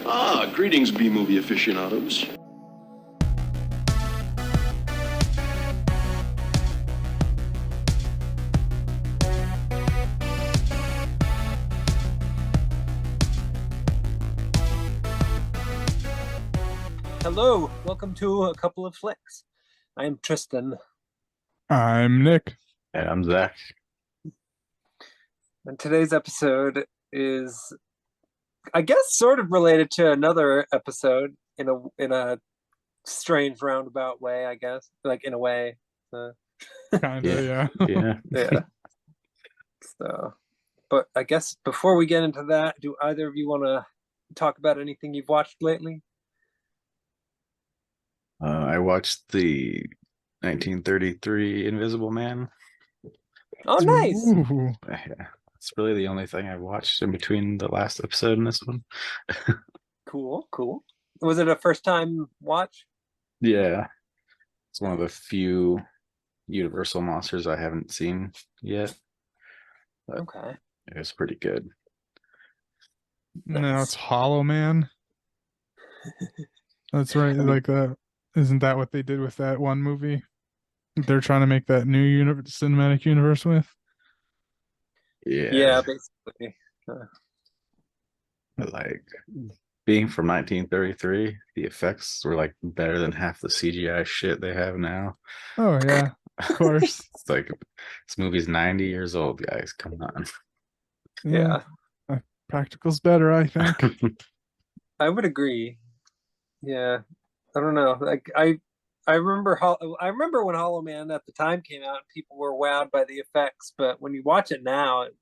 Greetings, B-movie aficionados. Hello, welcome to A Couple of Flicks. I'm Tristan, I'm Nick. And I'm Zach. and today's episode is, I guess, sort of related to another episode in a strange roundabout way. I guess, like in a way. Kinda, yeah. Yeah. Yeah. So, but I guess before we get into that, do either of you want to talk about anything you've watched lately? I watched the 1933 Invisible Man. Oh, nice. Ooh. Yeah, it's really the only thing I've watched in between the last episode and this one. Cool. Was it a first time watch? Yeah, it's one of the few Universal monsters I haven't seen yet. But Okay. it was pretty good. No, Nice. it's Hollow Man. That's right. Like that. Isn't that what they did with that one movie? They're trying to make that new cinematic universe with. Yeah, basically. But like being from 1933, the effects were like better than half the CGI shit they have now. Oh yeah, of course. It's like this movie's 90 years old, guys. Come on. Yeah. Practical's better, I think. I would agree. Yeah, I don't know. Like I remember I remember when Hollow Man at the time came out, people were wowed by the effects, but when you watch it now, it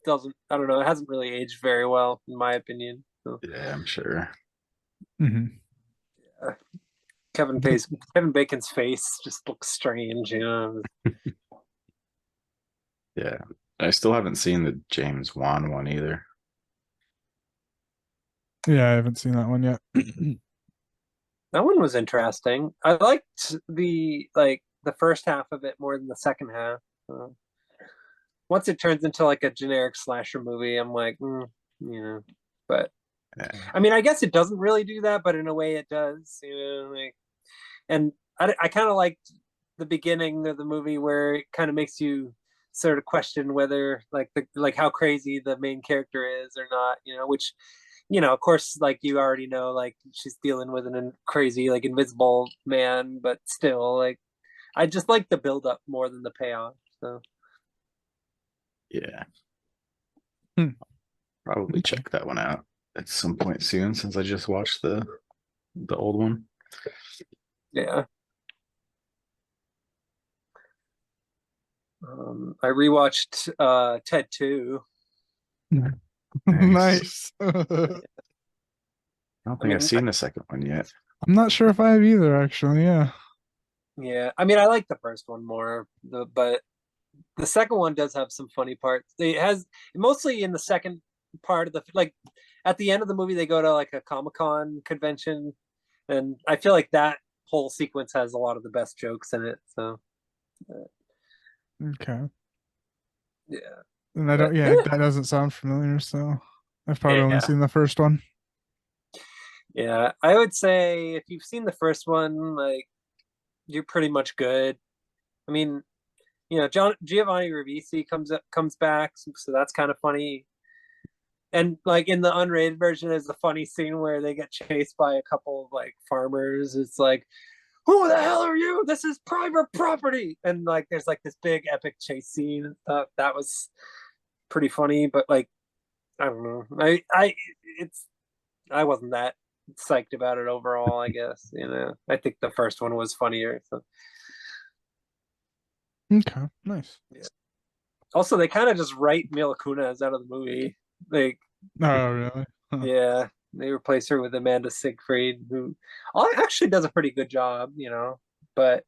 doesn't. I don't know. It hasn't really aged very well, in my opinion. So, Yeah, I'm sure. Mhm. Kevin Bacon's face just looks strange, you know. Yeah. I still haven't seen the James Wan one either. Yeah, I haven't seen that one yet. That one was interesting. I liked the first half of it more than the second half. Once it turns into like a generic slasher movie, I'm like, you know. But Yeah. I mean, I guess it doesn't really do that, but in a way it does, you know. Like, and I kind of liked the beginning of the movie where it kind of makes you sort of question whether like how crazy the main character is or not, you know. Which, you know, of course, like you already know, like she's dealing with a crazy like invisible man, but still, like I just like the build up more than the payoff. So Yeah. Hmm. Probably check that one out at some point soon since I just watched the old one. yeah. I rewatched Ted 2. Nice. I don't think I've seen the second one yet. I'm not sure if I have either, actually. Yeah. Yeah, I mean, I like the first one more, but the second one does have some funny parts. It has mostly in the second part of the like at the end of the movie they go to like a Comic-Con convention, and I feel like that whole sequence has a lot of the best jokes in it. So Okay. yeah, And I don't. but, Yeah, that doesn't sound familiar. So I've probably only Yeah. seen the first one. Yeah, I would say if you've seen the first one, like you're pretty much good. I mean, you know, Giovanni Ribisi comes back, so that's kind of funny. And like in the unrated version, there's a funny scene where they get chased by a couple of like farmers. It's like, who the hell are you? This is private property. And like there's like this big epic chase scene. That was pretty funny, but like I don't know. I wasn't that psyched about it overall, I guess. You know. I think the first one was funnier. So Okay. Nice. yeah. Also, they kind of just write Mila Kunis out of the movie. Like, Oh, really? Huh. yeah, they replace her with Amanda Siegfried, who actually does a pretty good job, you know. But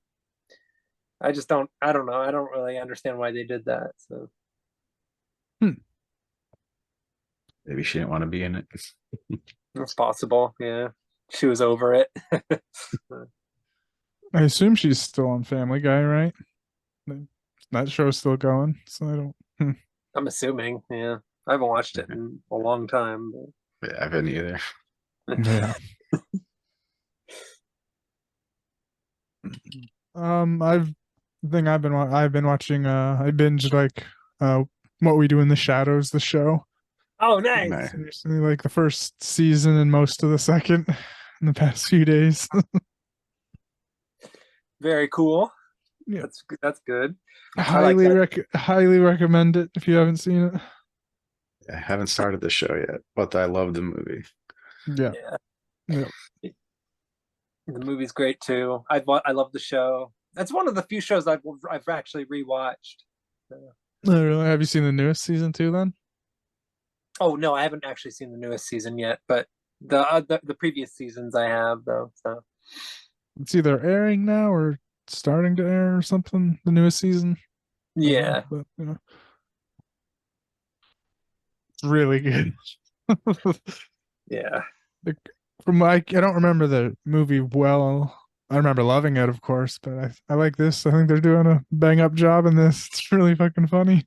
I just don't. I don't know. I don't really understand why they did that. So Maybe she didn't want to be in it. it's possible. Yeah, she was over it. I assume she's still on Family Guy, right? That show's still going, so I don't. I'm assuming. Yeah, I haven't watched it in a long time. But Yeah, I haven't either. Yeah. I've the thing I've been watching. I binged like What We Do in the Shadows, the show. Oh, nice. Nice. Recently, like the first season and most of the second in the past few days. Very cool. Yeah. That's good. I like Highly that. highly recommend it if you haven't seen it. I haven't started the show yet, but I love the movie. Yeah. Yeah, Yeah. the movie's great too. I love the show. That's one of the few shows I've actually rewatched. Oh, really? Have you seen the newest season too then? Oh no, I haven't actually seen the newest season yet, but the previous seasons I have though. So It's either airing now or starting to air or something, the newest season. I don't know, yeah, but it's really good. yeah, Like, from I don't remember the movie well. I remember loving it, of course, but I like this. I think they're doing a bang up job in this. It's really fucking funny.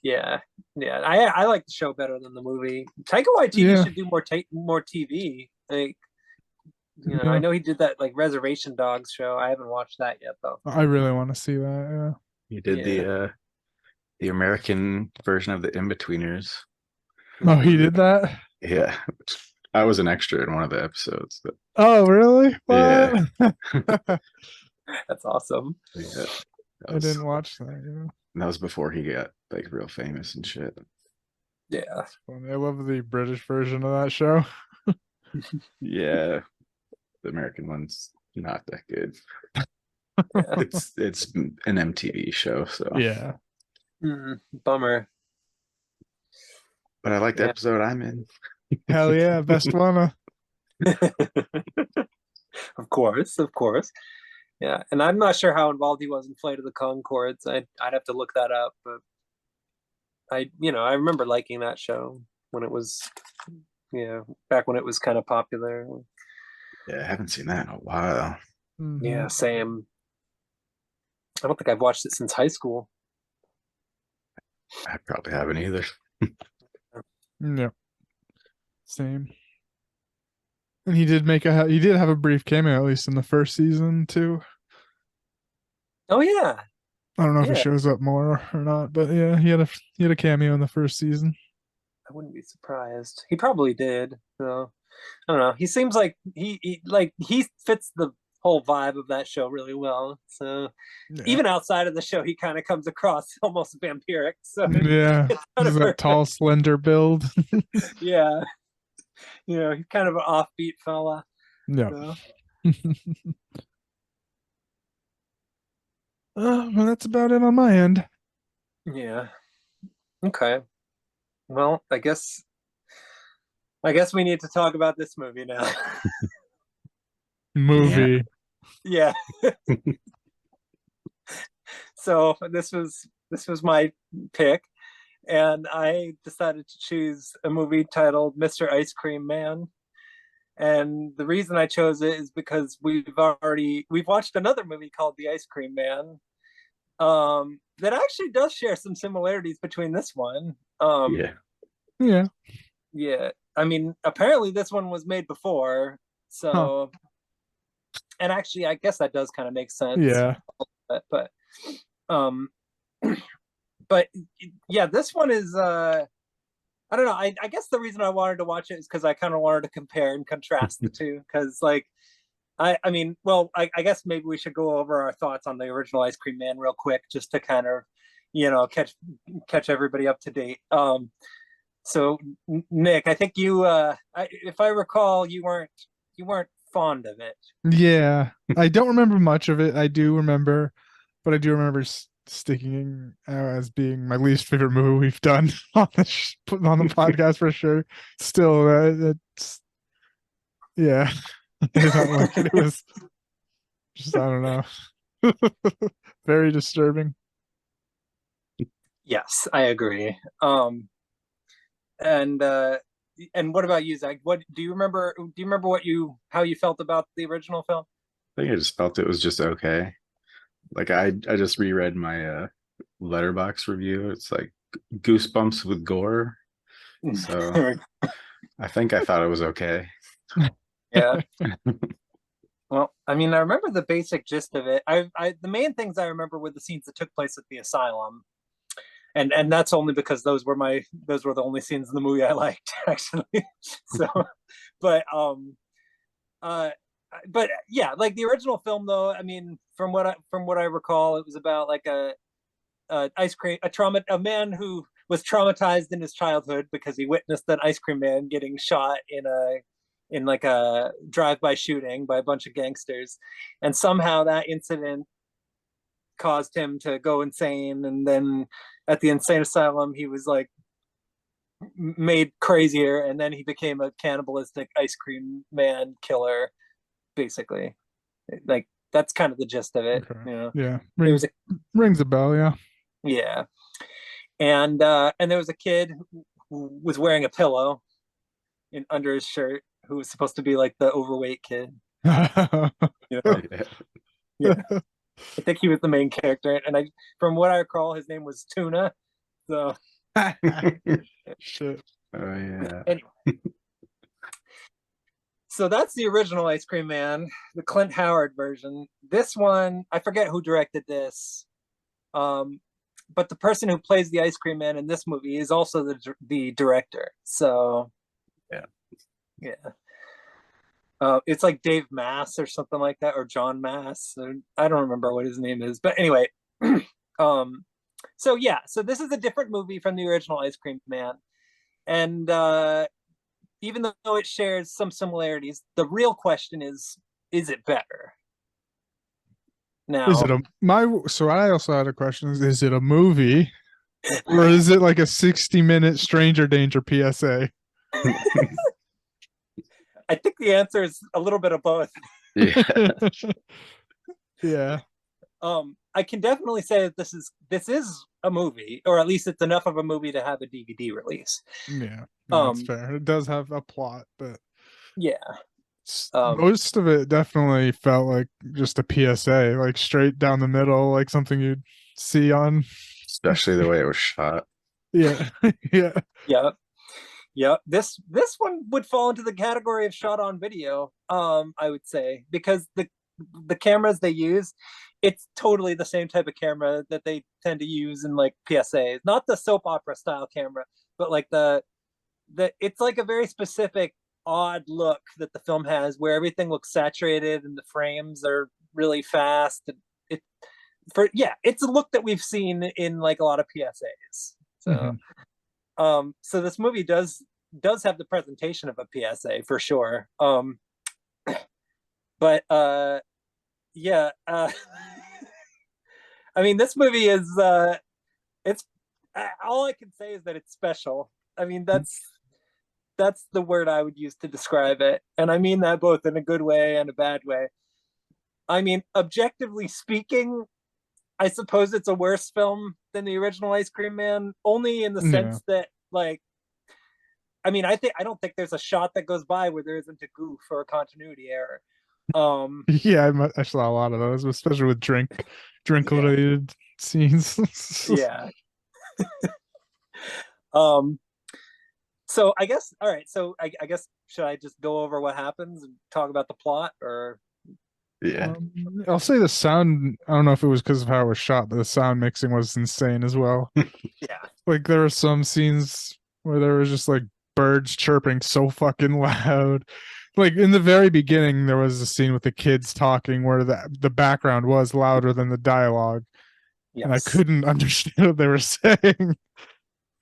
yeah, yeah. I like the show better than the movie. Taika Waititi Yeah, should do more TV. Like, I yeah. know he did that like Reservation Dogs show. I haven't watched that yet though. I really want to see that. He did Yeah. the American version of the In-Betweeners. Yeah. Oh, he Mhm. did that. Yeah. I was an extra in one of the episodes. But Oh, really? yeah. What? That's awesome. Yeah. That I was, didn't watch that. Yeah. that was before he got like real famous and shit. Yeah. Funny. I love the British version of that show. Yeah. The American one's not that good. Yeah. It's an MTV show, so Yeah. Bummer. but I like the Yeah. episode I'm in. Hell yeah. Best one. Of course, of course. Yeah, and I'm not sure how involved he was in Flight of the Concords. I'd have to look that up, but I remember liking that show when it was, back when it was kind of popular. Yeah, I haven't seen that in a while. Yeah, Mhm. same. I don't think I've watched it since high school. I probably haven't either. Yeah. Same. And he did have a brief cameo at least in the first season too. Oh yeah, I don't know if he yeah. shows up more or not, but yeah, he had a cameo in the first season. I wouldn't be surprised. He probably did. So I don't know. He seems like he fits the whole vibe of that show really well. So Yeah. even outside of the show, he kind of comes across almost vampiric. So Yeah. it's kind He's of that tall, slender build. yeah, he's kind of an offbeat fella. Yeah. So. Well, that's about it on my end. Yeah. Okay. Well, I guess we need to talk about this movie now. Movie. Yeah. So this was my pick, and I decided to choose a movie titled Mr. Ice Cream Man. And the reason I chose it is because we've watched another movie called The Ice Cream Man. That actually does share some similarities between this one. Yeah. Yeah. Yeah. I mean, apparently this one was made before, so and actually I guess that does kind of make sense. Yeah. But um but yeah, this one is I don't know. I guess the reason I wanted to watch it is because I kind of wanted to compare and contrast the two. Because like, I mean, well, I guess maybe we should go over our thoughts on the original Ice Cream Man real quick, just to kind of, catch everybody up to date. So Nick, I think if I recall, you weren't fond of it. Yeah. I don't remember much of it. I do remember, but I do remember sticking as being my least favorite movie we've done on the podcast for sure. Still, it's yeah. I did not like it. It was just, I don't know. Very disturbing. Yes, I agree. And what about you, Zach? What do you remember? Do you remember how you felt about the original film? I think I just felt it was just okay. Like I just reread my letterbox review. It's like goosebumps with gore. So I think I thought it was okay. Yeah. Well, I mean, I remember the basic gist of it. The main things I remember were the scenes that took place at the asylum, and that's only because those were the only scenes in the movie I liked, actually. So, but uh, but yeah, like the original film, though. I mean, from what I recall, it was about like a ice cream a man who was traumatized in his childhood because he witnessed an ice cream man getting shot in like a drive-by shooting by a bunch of gangsters, and somehow that incident caused him to go insane, and then at the insane asylum he was like made crazier, and then he became a cannibalistic ice cream man killer, basically. Like that's kind of the gist of it. Okay. You know, Yeah. there was Rings a bell, yeah. yeah, and there was a kid who was wearing a pillow in under his shirt who was supposed to be like the overweight kid. You know, yeah. I think he was the main character, and from what I recall, his name was Tuna. So Shit. Oh yeah. anyway, so that's the original Ice Cream Man, the Clint Howard version. This one, I forget who directed this, but the person who plays the Ice Cream Man in this movie is also the director. So Yeah. yeah. It's like Dave Mass or something like that, or John Mass. I don't remember what his name is, but anyway. um, so yeah, so this is a different movie from the original Ice Cream Man, and even though it shares some similarities, the real question is it better? Is it Now, a my so I also had a question, is it a movie or is it like a 60-minute stranger danger PSA? I think the answer is a little bit of both. Yeah. Yeah. I can definitely say that this is a movie, or at least it's enough of a movie to have a DVD release. Yeah. No, that's Um, fair. It does have a plot, but yeah. Um, most of it definitely felt like just a PSA, like straight down the middle, like something you'd see on. Especially the way it was shot. Yeah. Yeah. yeah. Yeah, this one would fall into the category of shot on video. I would say, because the cameras they use, it's totally the same type of camera that they tend to use in like PSAs. Not the soap opera style camera, but like the it's like a very specific odd look that the film has, where everything looks saturated and the frames are really fast. It it's a look that we've seen in like a lot of PSAs. So Mhm. so this movie does have the presentation of a PSA for sure. But yeah, I mean, this movie is it's all I can say is that it's special. I mean, that's the word I would use to describe it, and I mean that both in a good way and a bad way. I mean, objectively speaking, I suppose it's a worse film than the original Ice Cream Man, only in the Yeah. sense that like I mean, I don't think there's a shot that goes by where there isn't a goof or a continuity error. Um, Yeah, I saw a lot of those, especially with drink yeah, related scenes. yeah. Um, so I guess all right. So I guess should I just go over what happens and talk about the plot, or Yeah. I'll say the sound, I don't know if it was because of how it was shot, but the sound mixing was insane as well. yeah, Like there were some scenes where there was just like birds chirping so fucking loud. Like in the very beginning, there was a scene with the kids talking where the background was louder than the dialogue, and I yes, couldn't understand what they were saying.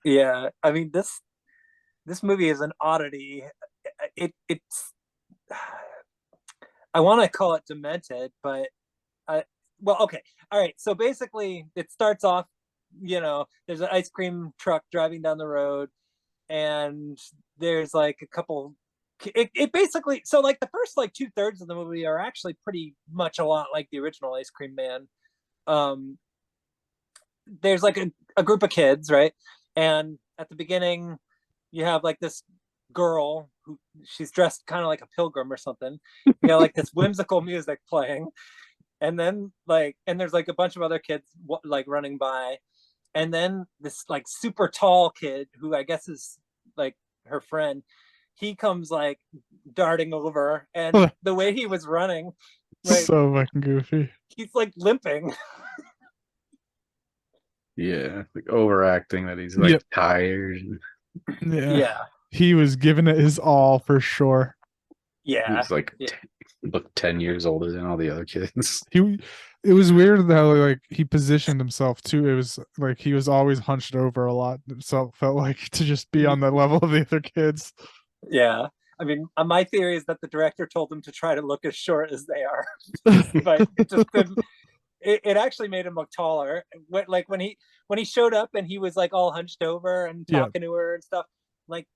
yeah. I mean this movie is an oddity. It's I want to call it demented, but well, okay, all right. So basically, it starts off. There's an ice cream truck driving down the road, and there's like a couple. It basically, so like the first like 2/3 of the movie are actually pretty much a lot like the original Ice Cream Man. Um, there's like a group of kids, right? And at the beginning, you have like this girl who she's dressed kind of like a pilgrim or something. You got like this whimsical music playing, and then and there's like a bunch of other kids like running by, and then this like super tall kid who I guess is like her friend. he comes like darting over, and the way he was running, like So fucking goofy. he's like limping. Yeah, like overacting that he's like Yep. tired. Yeah. Yeah, He was giving it his all for sure. yeah, He's like yeah. looked 10 years older than all the other kids. It was weird how like he positioned himself too. It was like he was always hunched over a lot. So it felt like to just be on the level of the other kids. Yeah. I mean, my theory is that the director told them to try to look as short as they are, but it just couldn't. It actually made him look taller. Like when he showed up and he was like all hunched over and Yeah. talking to her and stuff. Like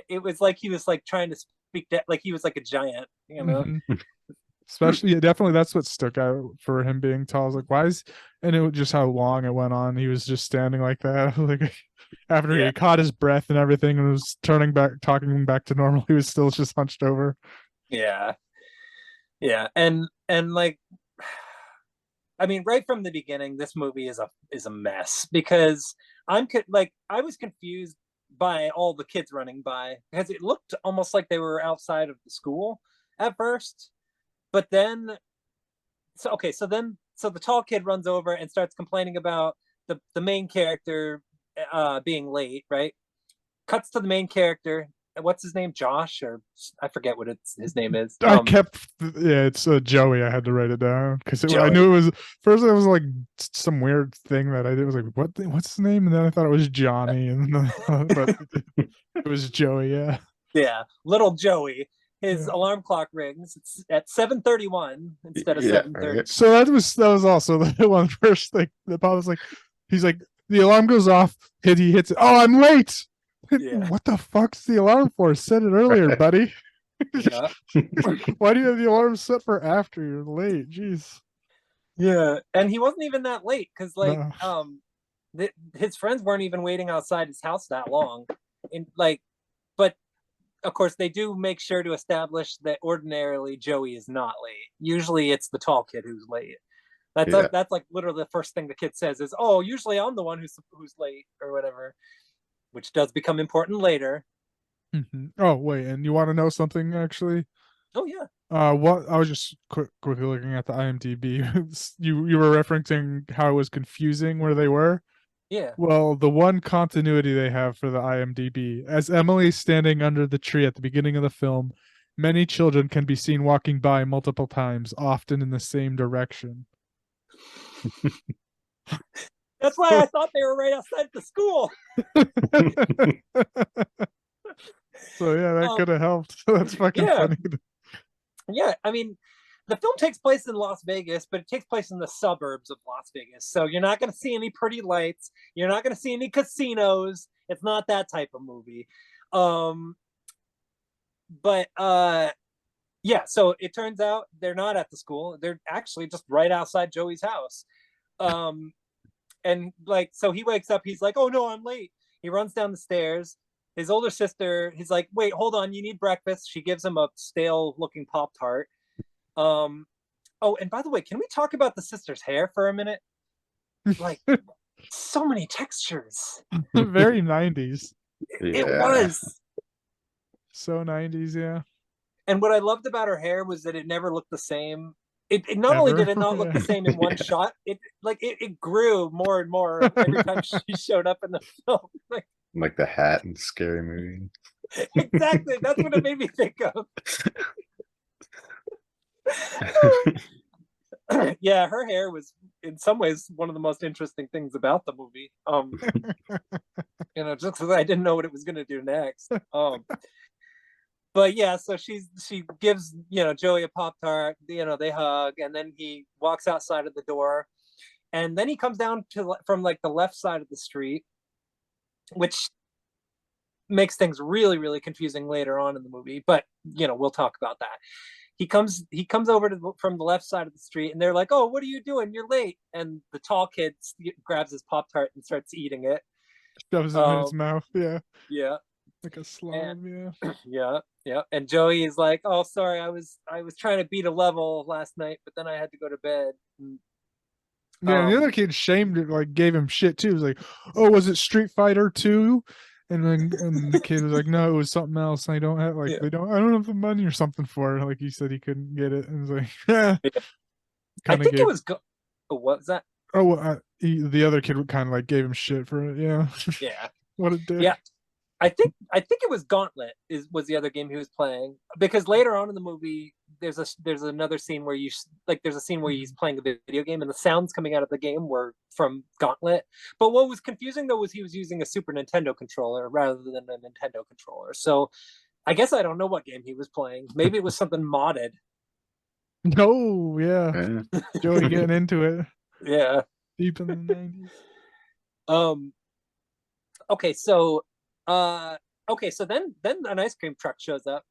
it was like he was like trying to speak that, like he was like a giant, you know. Mhm. Especially, yeah, definitely that's what stuck out for him being tall. I was like, why is, and it was just how long it went on. He was just standing like that. Like after Yeah. he caught his breath and everything and was turning back, talking back to normal, he was still just hunched over. Yeah. Yeah. And like, I mean, right from the beginning, this movie is a mess because I was confused by all the kids running by because it looked almost like they were outside of the school at first, but then so the tall kid runs over and starts complaining about the main character being late, right? Cuts to the main character. What's his name? Josh, or I forget what his name is. I kept, yeah, it's Joey. I had to write it down because I Joey. knew it was, first it was like some weird thing that I did. It was like, what's his name? And then I thought it was Johnny, and but it was Joey. Yeah. Yeah, little Joey. His Yeah. alarm clock rings. It's at 7:31 instead of Yeah, 7:30. right. So that was also the one first thing that Bob was like, he's like, the alarm goes off, he hits it. Oh, I'm late. Yeah. What the fuck's the alarm for? Said it earlier, buddy. Yeah. Why do you have the alarm set for after you're late? Jeez. Yeah, and he wasn't even that late because like No. his friends weren't even waiting outside his house that long, and like, but of course they do make sure to establish that ordinarily Joey is not late. Usually it's the tall kid who's late. Yeah. That's like literally the first thing the kid says is, "Oh, usually I'm the one who's late," or whatever, which does become important later. Mhm. Oh wait, and you want to know something actually? Oh yeah. What I was just quickly looking at the IMDb. You were referencing how it was confusing where they were. Yeah. Well, the one continuity they have for the IMDb, as Emily is standing under the tree at the beginning of the film, many children can be seen walking by multiple times, often in the same direction. That's why I thought they were right outside the school. So yeah, that could have helped. That's fucking Yeah. funny. Yeah, I mean, the film takes place in Las Vegas, but it takes place in the suburbs of Las Vegas. So you're not going to see any pretty lights. You're not going to see any casinos. It's not that type of movie. But yeah, so it turns out they're not at the school. They're actually just right outside Joey's house. And like, so he wakes up, he's like, "Oh no, I'm late." He runs down the stairs. His older sister, he's like, "Wait, hold on, you need breakfast." She gives him a stale looking Pop-Tart. Oh, and by the way, can we talk about the sister's hair for a minute? Like, so many textures. Very 90s. It was. So 90s, yeah. And what I loved about her hair was that it never looked the same. It not only did it not look the same in one shot, it grew more and more every time she showed up in the film. Like the hat in Scary Movie. Exactly. That's what it made me think of. Yeah, her hair was in some ways one of the most interesting things about the movie. Just because I didn't know what it was going to do next. But yeah, so she gives Joey a Pop-Tart. They hug, and then he walks outside of the door, and then he comes down from like the left side of the street, which makes things really, really confusing later on in the movie. But we'll talk about that. He comes over from the left side of the street, and they're like, "Oh, what are you doing? You're late." And the tall kid grabs his Pop-Tart and starts eating it. Shoves it in his mouth, yeah. Yeah. Like a slob, yeah. Yeah. And Joey is like, "Oh, sorry, I was trying to beat a level last night, but then I had to go to bed." Yeah, and the other kid shamed it, like gave him shit too. He was like, "Oh, was it Street Fighter 2? And then and the kid was like, no, it was something else. I don't have Yeah. I don't have the money or something for it. Like he said he couldn't get it. And it was like, yeah, I kind of think it gave was what was that? the other kid kind of like gave him shit for it. Yeah. Yeah. What a dick. Yeah. I think it was Gauntlet was the other game he was playing, because later on in the movie there's another scene where there's a scene where he's playing a video game and the sounds coming out of the game were from Gauntlet. But what was confusing though was he was using a Super Nintendo controller rather than a Nintendo controller. So I guess I don't know what game he was playing. Maybe it was something modded. No, yeah. Yeah. Joey getting into it Yeah. deep in the 90s. Um okay, so then an ice cream truck shows up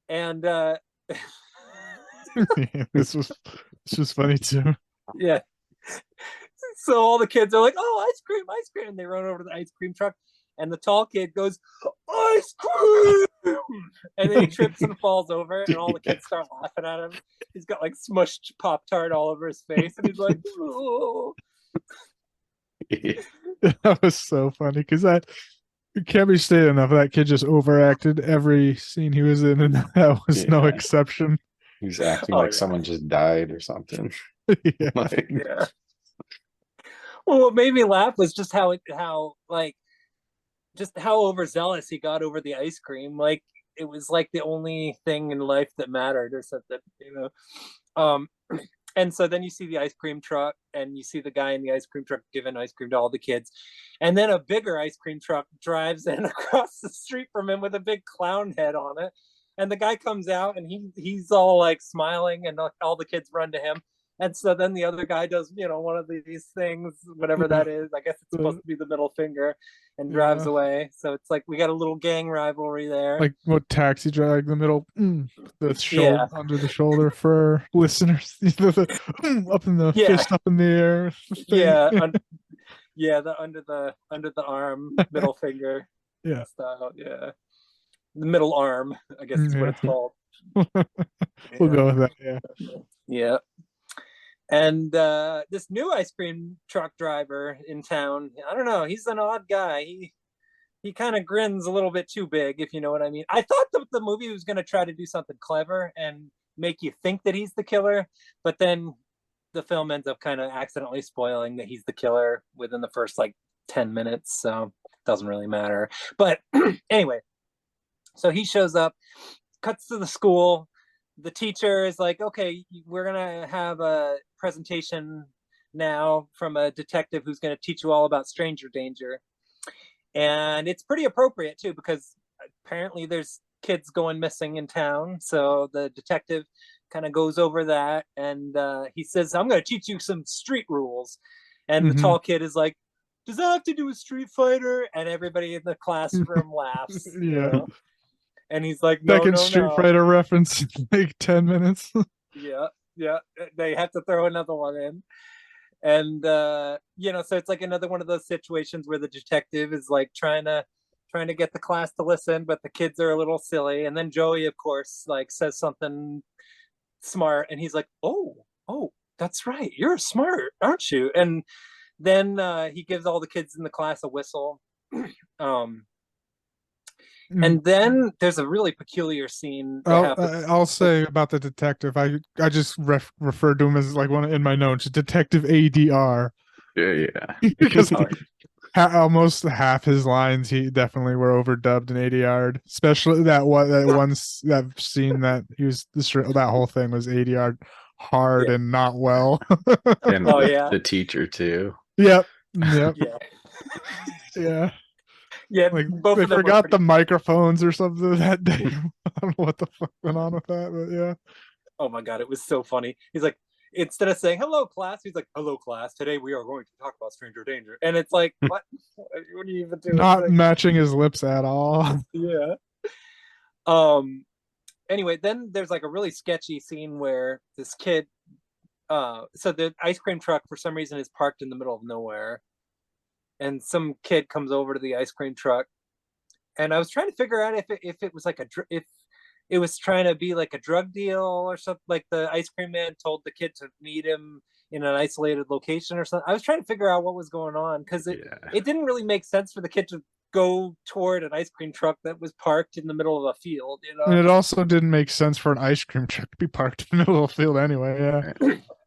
and This was funny too. yeah. So all the kids are like, "Oh, ice cream, ice cream!" And they run over to the ice cream truck, and the tall kid goes, "Ice cream!" And then he trips and falls over, and all the kids start laughing at him. He's got like smushed Pop Tart all over his face, and he's like, "Oh." That was so funny because that it can't be stated enough. That kid just overacted every scene he was in, and that was no Yeah. exception. He's acting Oh, like yeah. someone just died or something. Yeah. Like, Yeah. Well, what made me laugh was just how overzealous he got over the ice cream. Like it was like the only thing in life that mattered or something, you know. And so then you see the ice cream truck and you see the guy in the ice cream truck giving ice cream to all the kids. And then a bigger ice cream truck drives in across the street from him with a big clown head on it. And the guy comes out and he's all like smiling and all the kids run to him. And so then the other guy does, one of these things, whatever that is. I guess it's supposed to be the middle finger, and drives Yeah. away. So it's like we got a little gang rivalry there. Like what Taxi Driver, like the middle, the shoulder Yeah. under the shoulder for listeners, up in the Yeah. fist up in the air. Yeah. The under the arm, middle finger Yeah. style. Yeah. The middle arm, I guess is what it's called. We'll go with that. Yeah. Yeah. And this new ice cream truck driver in town, I don't know, he's an odd guy. He kind of grins a little bit too big, if you know what I mean. I thought the movie was going to try to do something clever and make you think that he's the killer, but then the film ends up kind of accidentally spoiling that he's the killer within the first like 10 minutes, so it doesn't really matter. But anyway, so he shows up, cuts to the school. The teacher is like, okay, we're gonna have a presentation now from a detective who's going to teach you all about stranger danger. And it's pretty appropriate too, because apparently there's kids going missing in town. So the detective kind of goes over that, and he says, I'm going to teach you some street rules. And the tall kid is like, does that have to do with Street Fighter? And everybody in the classroom laughs. Yeah. And he's like, no, Second no, Street no. Fighter reference in like 10 minutes. Yeah. They have to throw another one in. And so it's like another one of those situations where the detective is like trying to get the class to listen, but the kids are a little silly. And then Joey, of course, like says something smart, and he's like, oh, that's right, you're smart, aren't you? And then he gives all the kids in the class a whistle. And then there's a really peculiar scene that happens. I'll say about the detective. I just referred to him as like one in my notes, Detective ADR. yeah. Because almost half his lines he definitely were overdubbed in ADR, especially that scene that he was that whole thing was ADR hard and not well. And Oh, yeah. the teacher too. Yep. Yeah. Yeah. Yeah, Like both they of them forgot the microphones or something that day. I don't know what the fuck went on with that, but yeah. Oh my god, it was so funny. He's like, instead of saying hello class, he's like, hello class, today we are going to talk about stranger danger. And it's like, what are you even doing? Not matching his lips at all. Yeah. Anyway, then there's like a really sketchy scene where this kid so the ice cream truck for some reason is parked in the middle of nowhere, and some kid comes over to the ice cream truck, and I was trying to figure out if it was like if it was trying to be like a drug deal or something. Like the ice cream man told the kid to meet him in an isolated location or something. I was trying to figure out what was going on, because it didn't really make sense for the kid to go toward an ice cream truck that was parked in the middle of a field, you And it know? also didn't make sense for an ice cream truck to be parked in the middle of the field anyway. Yeah.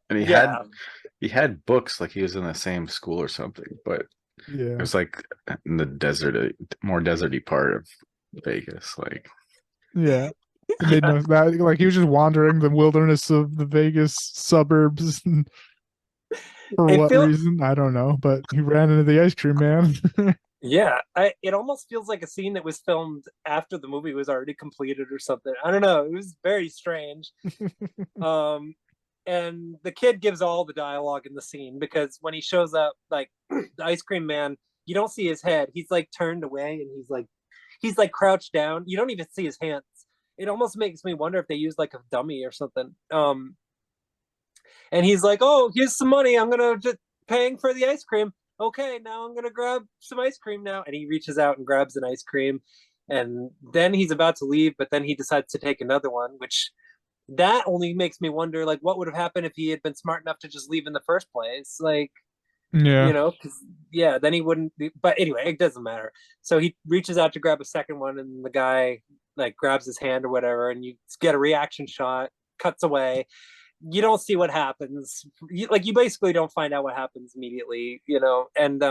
And Yeah. he had books like he was in the same school or something, but it Yeah. was like in the desert, more deserty part of Vegas. Like, Yeah. It made no that like he was just wandering the wilderness of the Vegas suburbs for It what feel reason? I don't know, but he ran into the ice cream man. Yeah, it almost feels like a scene that was filmed after the movie was already completed or something. I don't know. It was very strange. Um, and the kid gives all the dialogue in the scene because when he shows up, like the ice cream man, you don't see his head. He's like turned away and he's like crouched down. You don't even see his hands. It almost makes me wonder if they used like a dummy or something. And he's like, "Oh, here's some money. I'm gonna just paying for the ice cream. Okay, now I'm gonna grab some ice cream now." And he reaches out and grabs an ice cream, and then he's about to leave, but then he decides to take another one, which that only makes me wonder, like, what would have happened if he had been smart enough to just leave in the first place, like, Yeah. you know, 'cause, yeah, then he wouldn't be. But anyway, it doesn't matter. So he reaches out to grab a second one, and the guy like grabs his hand or whatever, and you get a reaction shot, cuts away, you don't see what happens. You basically don't find out what happens immediately, you know. And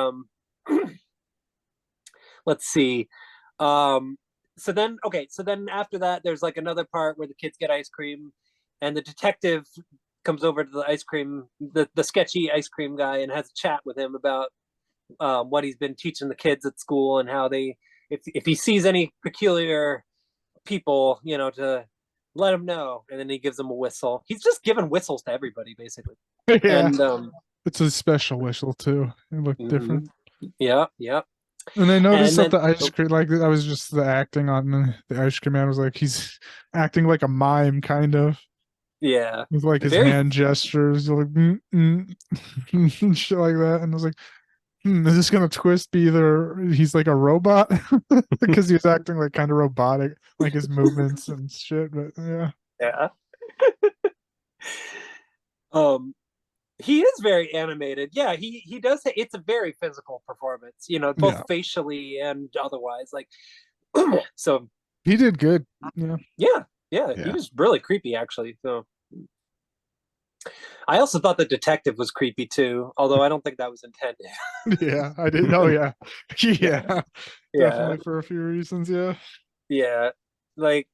let's see. Um, so then after that, there's like another part where the kids get ice cream, and the detective comes over to the sketchy ice cream guy, and has a chat with him about what he's been teaching the kids at school and how they, if he sees any peculiar people, you know, to let him know. And then he gives them a whistle. He's just giving whistles to everybody, basically. Yeah. And It's a special whistle too. It looked different. yeah, yeah. And I noticed And that then the ice cream, like I was just the acting on the ice cream man was like he's acting like a mime, kind of yeah, with like his very hand gestures, like shit like that. And I was like, is this gonna twist? Be either he's like a robot because he was acting like kind of robotic, like his movements and shit. But yeah, yeah. um he is very animated. Yeah, he does. It's a very physical performance, you know, both yeah, facially and otherwise. Like, so he did good. Yeah, yeah, yeah, he yeah. was really creepy actually. So I also thought the detective was creepy too, although I don't think that was intended. yeah, I did. Oh yeah, yeah, Yeah, definitely for a few reasons. Yeah, yeah. Like,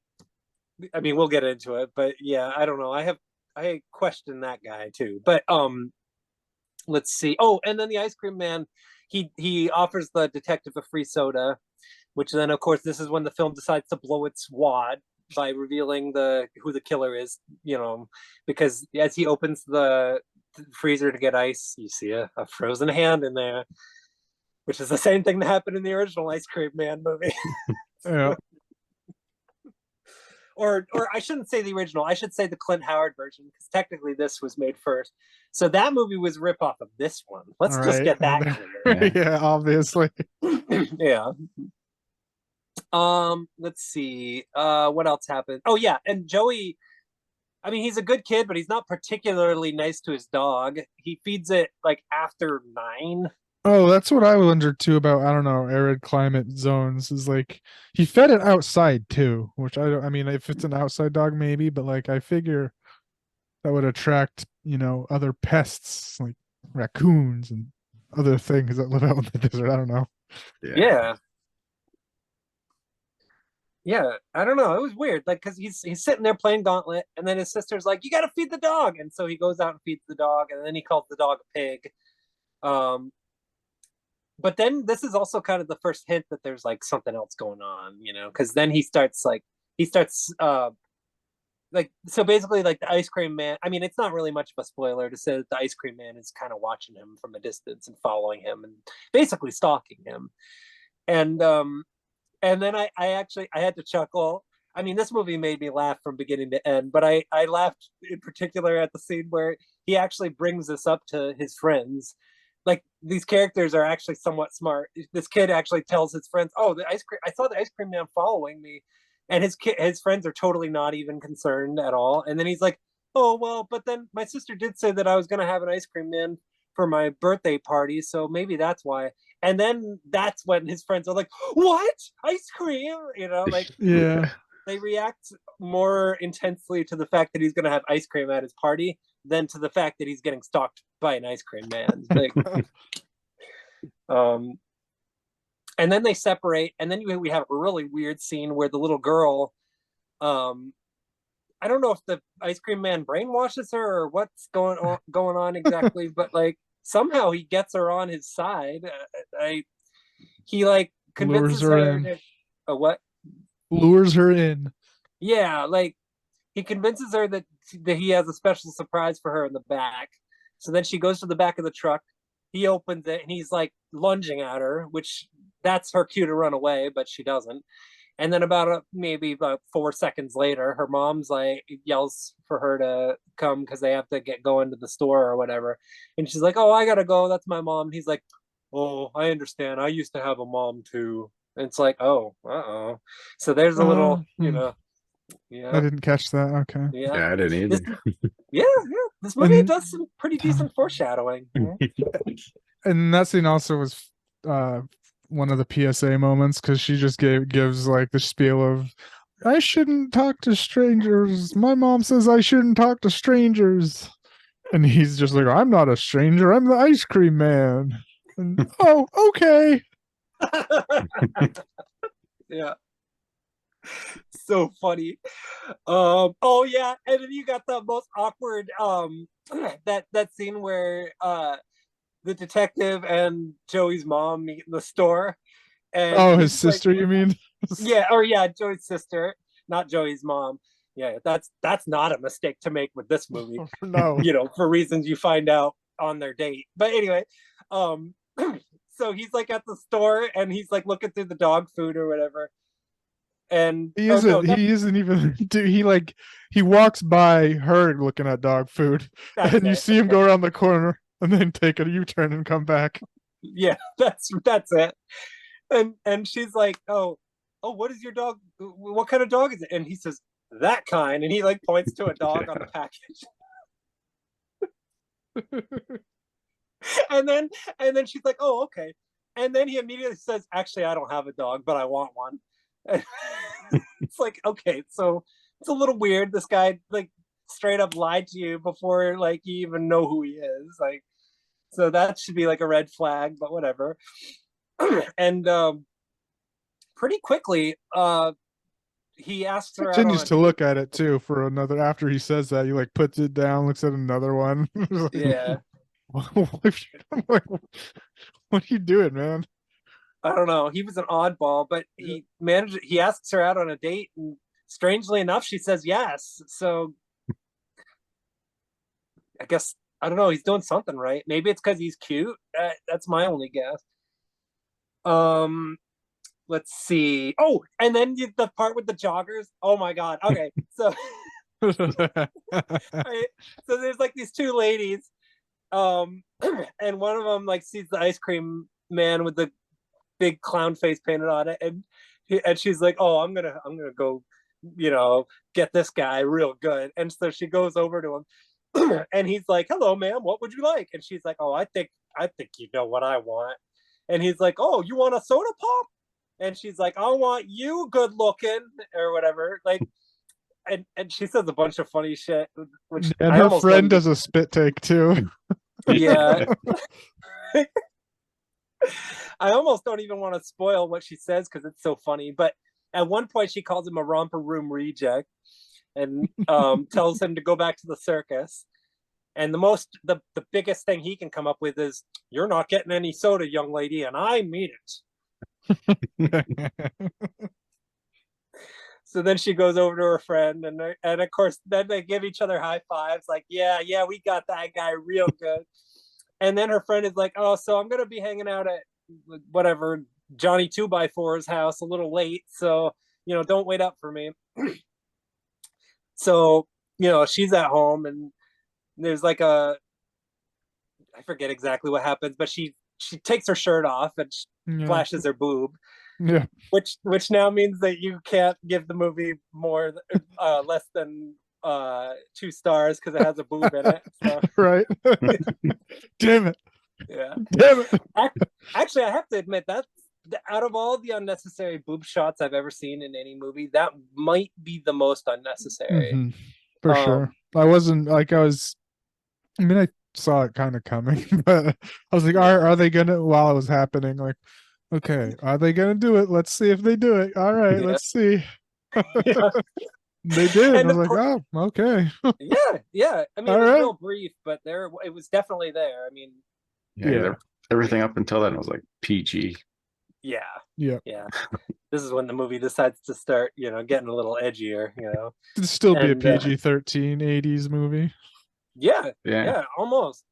I mean, we'll get into it, but yeah, I don't know. I question that guy too. But let's see. Oh, and then the ice cream man, he offers the detective a free soda, which then of course this is when the film decides to blow its wad by revealing the who the killer is, you know, because as he opens the freezer to get ice, you see a frozen hand in there, which is the same thing that happened in the original Ice Cream Man movie. yeah. Or I shouldn't say the original. I should say the Clint Howard version because technically this was made first. So that movie was a rip off of this one. Let's All just right. get that Yeah. Yeah, obviously. clear. Yeah. Let's see. What else happened? Oh yeah, and Joey. I mean, he's a good kid, but he's not particularly nice to his dog. He feeds it like after 9. Oh, that's what I wondered too about, I don't know, arid climate zones is like he fed it outside too, which I don't, I mean, if it's an outside dog, maybe, but like I figure that would attract, you know, other pests like raccoons and other things that live out in the desert. I don't know. Yeah. Yeah, I don't know. It was weird, like because he's sitting there playing Gauntlet, and then his sister's like, "You got to feed the dog," and so he goes out and feeds the dog, and then he calls the dog a pig. Um, but then this is also kind of the first hint that there's like something else going on, you know, because then he starts like so basically like the ice cream man. I mean, it's not really much of a spoiler to say that the ice cream man is kind of watching him from a distance and following him and basically stalking him, and then I had to chuckle. I mean, this movie made me laugh from beginning to end, but I laughed in particular at the scene where he actually brings this up to his friends. Like these characters are actually somewhat smart. This kid actually tells his friends, "Oh, the ice cream! I saw the ice cream man following me," and his friends are totally not even concerned at all. And then he's like, "Oh well, but then my sister did say that I was going to have an ice cream man for my birthday party, so maybe that's why. And then that's when his friends are like, "What? Ice cream?" You know, like Yeah. they react more intensely to the fact that he's going to have ice cream at his party than to the fact that he's getting stalked by an ice cream man. Like, and then they separate, and then we have a really weird scene where the little girl, I don't know if the ice cream man brainwashes her or what's going on exactly, but like somehow he gets her on his side. He like Lures convinces her her in. to what? Lures her in. Yeah, like he convinces her that he has a special surprise for her in the back. So then she goes to the back of the truck. He opens it and he's like lunging at her, which that's her cue to run away, but she doesn't. And then maybe about 4 seconds later, her mom's like yells for her to come because they have to get going to the store or whatever. And she's like, "Oh, I gotta go. That's my mom." He's like, "Oh, I understand. I used to have a mom too." And it's like, "Oh, uh-oh." So there's a little, I yeah, didn't catch that. Okay. yeah. Yeah, I didn't This, either. yeah. This movie And does some pretty decent foreshadowing. and that scene also was one of the PSA moments because she just gives like the spiel of I shouldn't talk to strangers. My mom says I shouldn't talk to strangers. And he's just like, I'm not a stranger, I'm the ice cream man. And, oh, okay. Yeah. So funny. Oh yeah, and then you got the most awkward that scene where the detective and Joey's mom meet in the store, and Oh, his he's like, sister, you mean? yeah, or yeah, Joey's sister, not Joey's mom. Yeah, that's not a mistake to make with this movie. No. You know, for reasons you find out on their date. But anyway, so he's like at the store and he's like looking through the dog food or whatever. And He oh no, isn't. He isn't even. Dude, he walks by her looking at dog food, that's and you it. see him go around the corner and then take a U-turn and come back. Yeah, that's it. And she's like, "Oh, what is your dog? What kind of dog is it?" And he says, "That kind," and he like points to a dog on the package. and then and then she's like, "Oh, okay." And then he immediately says, "Actually, I don't have a dog, but I want one." And it's like, okay, so it's a little weird. This guy like straight up lied to you before like you even know who he is. Like, so that should be like a red flag, but whatever. And pretty quickly, he asks her out on Continues a to date. look at it too for another. After he says that, he like puts it down, looks at another one. Yeah, What are you doing, man? I don't know. He was an oddball, but he managed. He asks her out on a date, and strangely enough, she says yes. So I guess I don't know. He's doing something right. Maybe it's because he's cute. That's my only guess. Um, let's see. Oh, and then the part with the joggers. Oh my god. Okay, so so there's like these two ladies, and one of them like sees the ice cream man with the big clown face painted on it, and she's like, "Oh, I'm gonna go, get this guy real good." And so she goes over to him, and he's like, "Hello, ma'am. What would you like?" And she's like, "Oh, I think you know what I want." And he's like, "Oh, you want a soda pop?" And she's like, "I want you good looking," or whatever. Like, and she says a bunch of funny shit, which And I her almost friend don't does a spit take too. yeah. I almost don't even want to spoil what she says because it's so funny. But at one point, she calls him a romper room reject and tells him to go back to the circus. And the biggest thing he can come up with is, "You're not getting any soda, young lady, and I mean it." So then she goes over to her friend, and of course, then they give each other high fives, like, "Yeah, yeah, we got that guy real good." And then her friend is like, "Oh, so I'm gonna be hanging out at whatever Johnny 2x4's house a little late, so don't wait up for me." So she's at home, and there's like I forget exactly what happens, but she takes her shirt off and Yeah. flashes her boob, Yeah. which now means that you can't give the movie more less than 2 stars because it has a boob in it. So Right. Damn it. yeah. Damn it. Actually, I have to admit that out of all the unnecessary boob shots I've ever seen in any movie, that might be the most unnecessary. Mhm. For sure. I wasn't like I mean I saw it kind of coming, but I was like, are they gonna while it was happening, like, okay, are they gonna do it? Let's see if they do it. All right, Yeah. let's see. Yeah. They did. And I was of like, course, oh, okay. yeah. I mean, All it was right. real brief, but it was definitely there. I mean, Yeah. Everything up until then was like PG. yeah, Yeah. yeah. This is when the movie decides to start, getting a little edgier, It'd still be a And, PG-13 80s movie. yeah, Yeah. almost.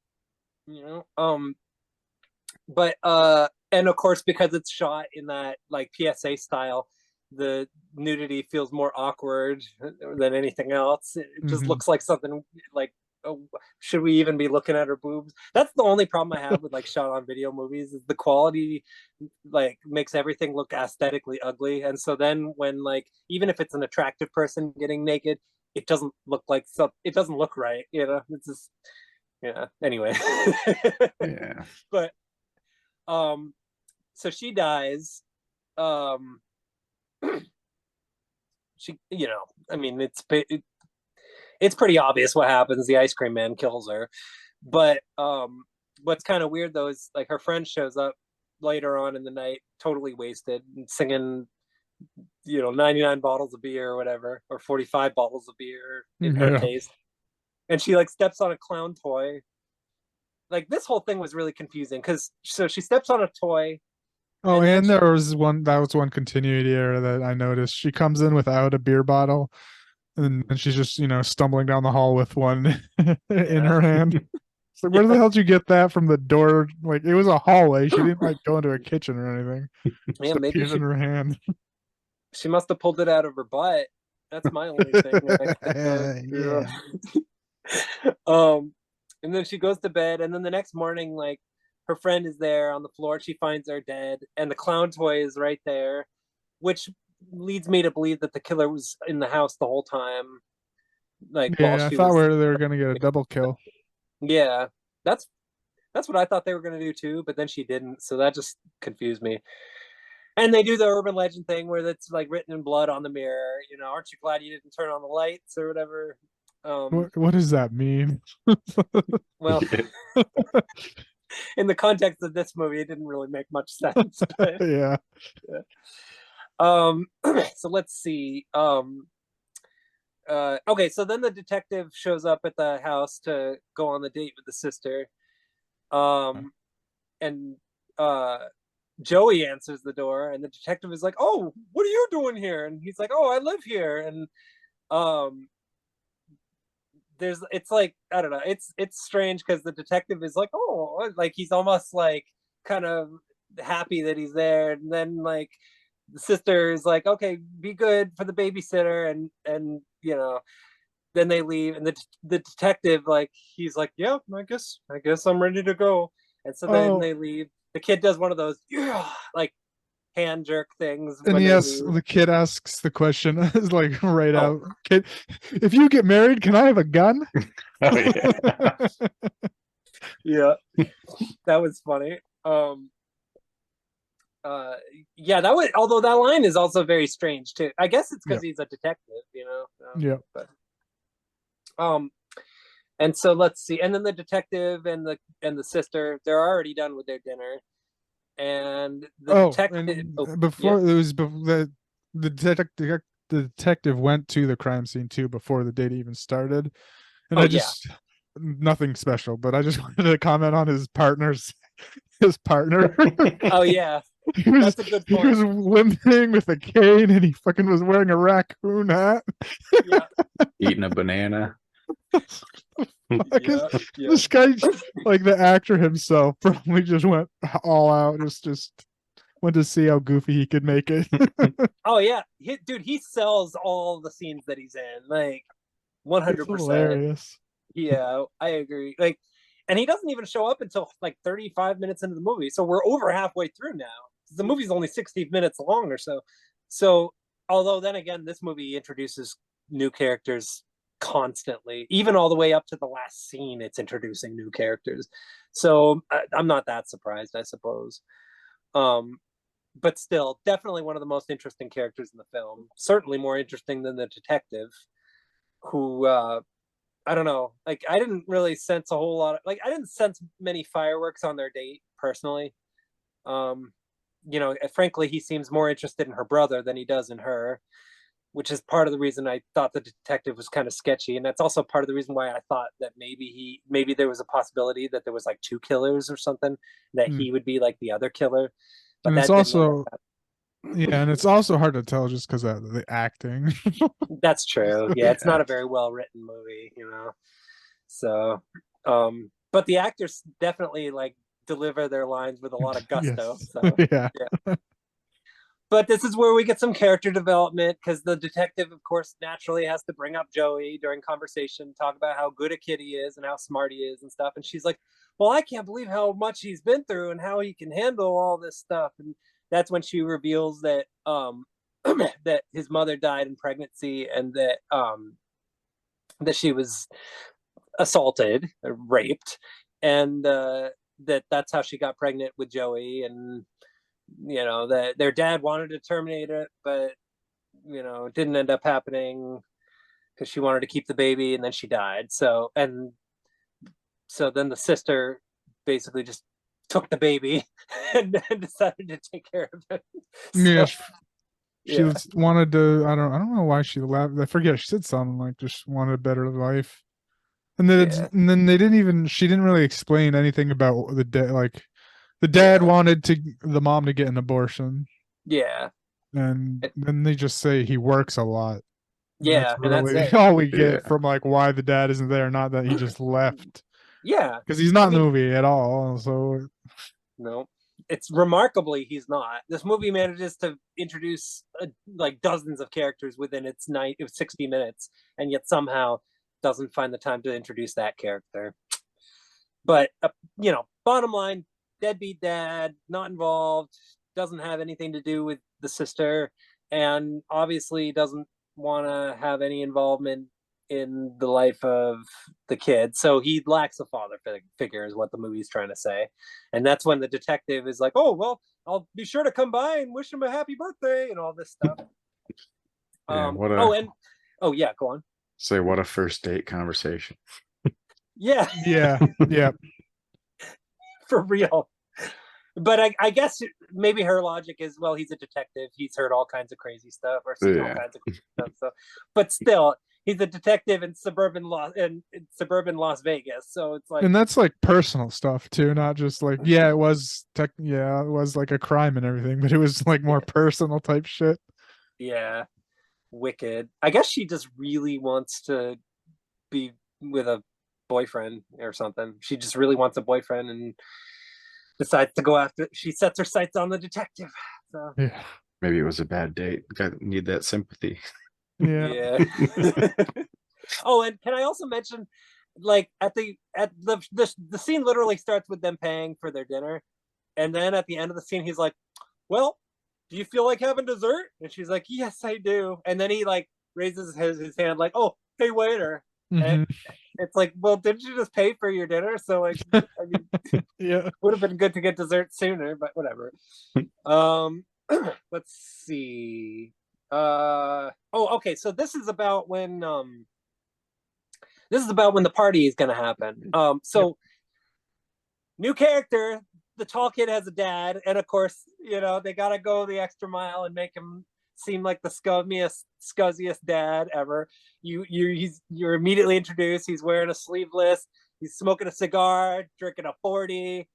But and of course, because it's shot in that like PSA style, the nudity feels more awkward than anything else. It just Mhm. looks like something like, oh, should we even be looking at her boobs? That's the only problem I have with like shot on video movies, is the quality like makes everything look aesthetically ugly. And so then when like, even if it's an attractive person getting naked, it doesn't look like it doesn't look right. It's just, yeah. Anyway. Yeah. But so she dies. She, I mean, it's pretty obvious what happens. The ice cream man kills her. But what's kind of weird though is like her friend shows up later on in the night, totally wasted, and singing 99 bottles of beer or whatever, or 45 bottles of beer in her Yeah. case. And she like steps on a clown toy. Like this whole thing was really confusing because so she steps on a toy. Oh, And then and there was one continuity error that I noticed. She comes in without a beer bottle, and she's just, stumbling down the hall with one in her hand. So where the hell did you get that from the door? Like, it was a hallway. She didn't like go into a kitchen or anything. Yeah, Just maybe appeared in her hand. she must have pulled it out of her butt. That's my only thing that I can think of. Yeah. And then she goes to bed, and then the next morning, like her friend is there on the floor. She finds her dead, and the clown toy is right there, which leads me to believe that the killer was in the house the whole time. Like while Yeah, I she thought was, they were gonna get a double kill. yeah, that's what I thought they were gonna do too, but then she didn't, so that just confused me. And they do the urban legend thing where it's like written in blood on the mirror. Aren't you glad you didn't turn on the lights or whatever? What does that mean? Well, in the context of this movie, it didn't really make much sense. But, Yeah. so let's see. Okay, so then the detective shows up at the house to go on the date with the sister. And Joey answers the door, and the detective is like, "Oh, what are you doing here?" And he's like, "Oh, I live here." And it's like, I don't know, it's strange because the detective is like, oh, like he's almost like kind of happy that he's there, and then like the sister is like, okay, be good for the babysitter, and then they leave, and the detective, like, he's like, yeah, I guess I'm ready to go. And so then Oh, they leave. The kid does one of those, yeah, like hand jerk things and when they yes, leave. the kid asks the question is like right Oh. out. Kid, if you get married, can I have a gun? Oh yeah. Yeah, that was funny. Yeah, that was, although that line is also very strange too. I guess it's because he's a detective, Yeah. But and so let's see. And then the detective and the sister, they're already done with their dinner. And the detective, and before it was the detective went to the crime scene too before the date even started, and I just nothing special, but I just wanted to comment on his partner. Oh yeah, That's a good He point. was limping with a cane, and he fucking was wearing a raccoon hat. Yeah, Eating a banana. This guy, like the actor himself, probably just went all out, just went to see how goofy he could make it. Oh yeah, dude, he sells all the scenes that he's in, like 100%. Hilarious. Yeah, I agree. Like, and he doesn't even show up until like 35 minutes into the movie, so we're over halfway through now. The movie's only 60 minutes long or so. So, although then again, this movie introduces new characters constantly, even all the way up to the last scene. It's introducing new characters, so I'm not that surprised, I suppose. But still, definitely one of the most interesting characters in the film. Certainly more interesting than the detective, who I don't know. Like, I didn't really sense a whole lot of, like, I didn't sense many fireworks on their date personally. Um, frankly, he seems more interested in her brother than he does in her, which is part of the reason I thought the detective was kind of sketchy. And that's also part of the reason why I thought that maybe there was a possibility that there was like two killers or something, that Mm. he would be like the other killer. But And it's that didn't end also up. yeah, and it's also hard to tell just because of the acting. That's true. Yeah, it's Yeah. not a very well written movie, So, but the actors definitely like deliver their lines with a lot of gusto. Yes. So, Yeah. but this is where we get some character development, because the detective, of course, naturally has to bring up Joey during conversation, talk about how good a kid he is and how smart he is and stuff. And she's like, well, I can't believe how much he's been through and how he can handle all this stuff. And that's when she reveals that that his mother died in pregnancy, and that she was assaulted or raped, and that's how she got pregnant with Joey. And that their dad wanted to terminate it, but it didn't end up happening because she wanted to keep the baby, and then she died. So then the sister basically just took the baby and decided to take care of it. Yeah, So, she yeah. wanted to. I don't know why she left. I forget. She said something like just wanted a better life. Yeah. And then they didn't even. She didn't really explain anything about the dad. Like the dad Yeah. wanted the mom to get an abortion, Yeah. and then they just say he works a lot. And that's Yeah. And that's really it. all we get Yeah. from like why the dad isn't there. Not that he just left Yeah. because he's not I in the mean, movie at all. So no, it's remarkably he's not. This movie manages to introduce like dozens of characters within its 60 minutes, and yet somehow doesn't find the time to introduce that character. But bottom line, deadbeat dad, not involved, doesn't have anything to do with the sister, and obviously doesn't want to have any involvement in the life of the kid. So he lacks a father figure, is what the movie's trying to say. And that's when the detective is like, "Oh well, I'll be sure to come by and wish him a happy birthday," and all this stuff. Yeah, Oh yeah, go on. what a first date conversation. Yeah, yeah, yeah, for real. But I guess maybe her logic is, well, he's a detective. He's heard all kinds of crazy stuff or seen all Yeah. kinds of crazy stuff. So, but still, he's a detective in suburban Las Vegas. So it's like, and that's like personal stuff too, not just like it was it was like a crime and everything, but it was like more personal type shit. yeah, wicked. I guess she just really wants to be with a boyfriend or something. She just really wants a boyfriend and decides to go after. She sets her sights on the detective. So Yeah, Maybe it was a bad date. Need that sympathy. yeah, yeah. Oh, and can I also mention, like at the scene literally starts with them paying for their dinner, and then at the end of the scene, he's like, "Well, do you feel like having dessert?" And she's like, "Yes, I do." And then he like raises his hand like, "Oh, hey waiter." And hmm it's like, well, didn't you just pay for your dinner? So like, I mean, yeah. would have been good to get dessert sooner, but whatever. Um, let's see. Okay. So this is about when the party is going to happen. So new character, the tall kid has a dad, and of course, they got to go the extra mile and make him seem like the scuzziest dad ever. You're immediately introduced. He's wearing a sleeveless. He's smoking a cigar, drinking a 40.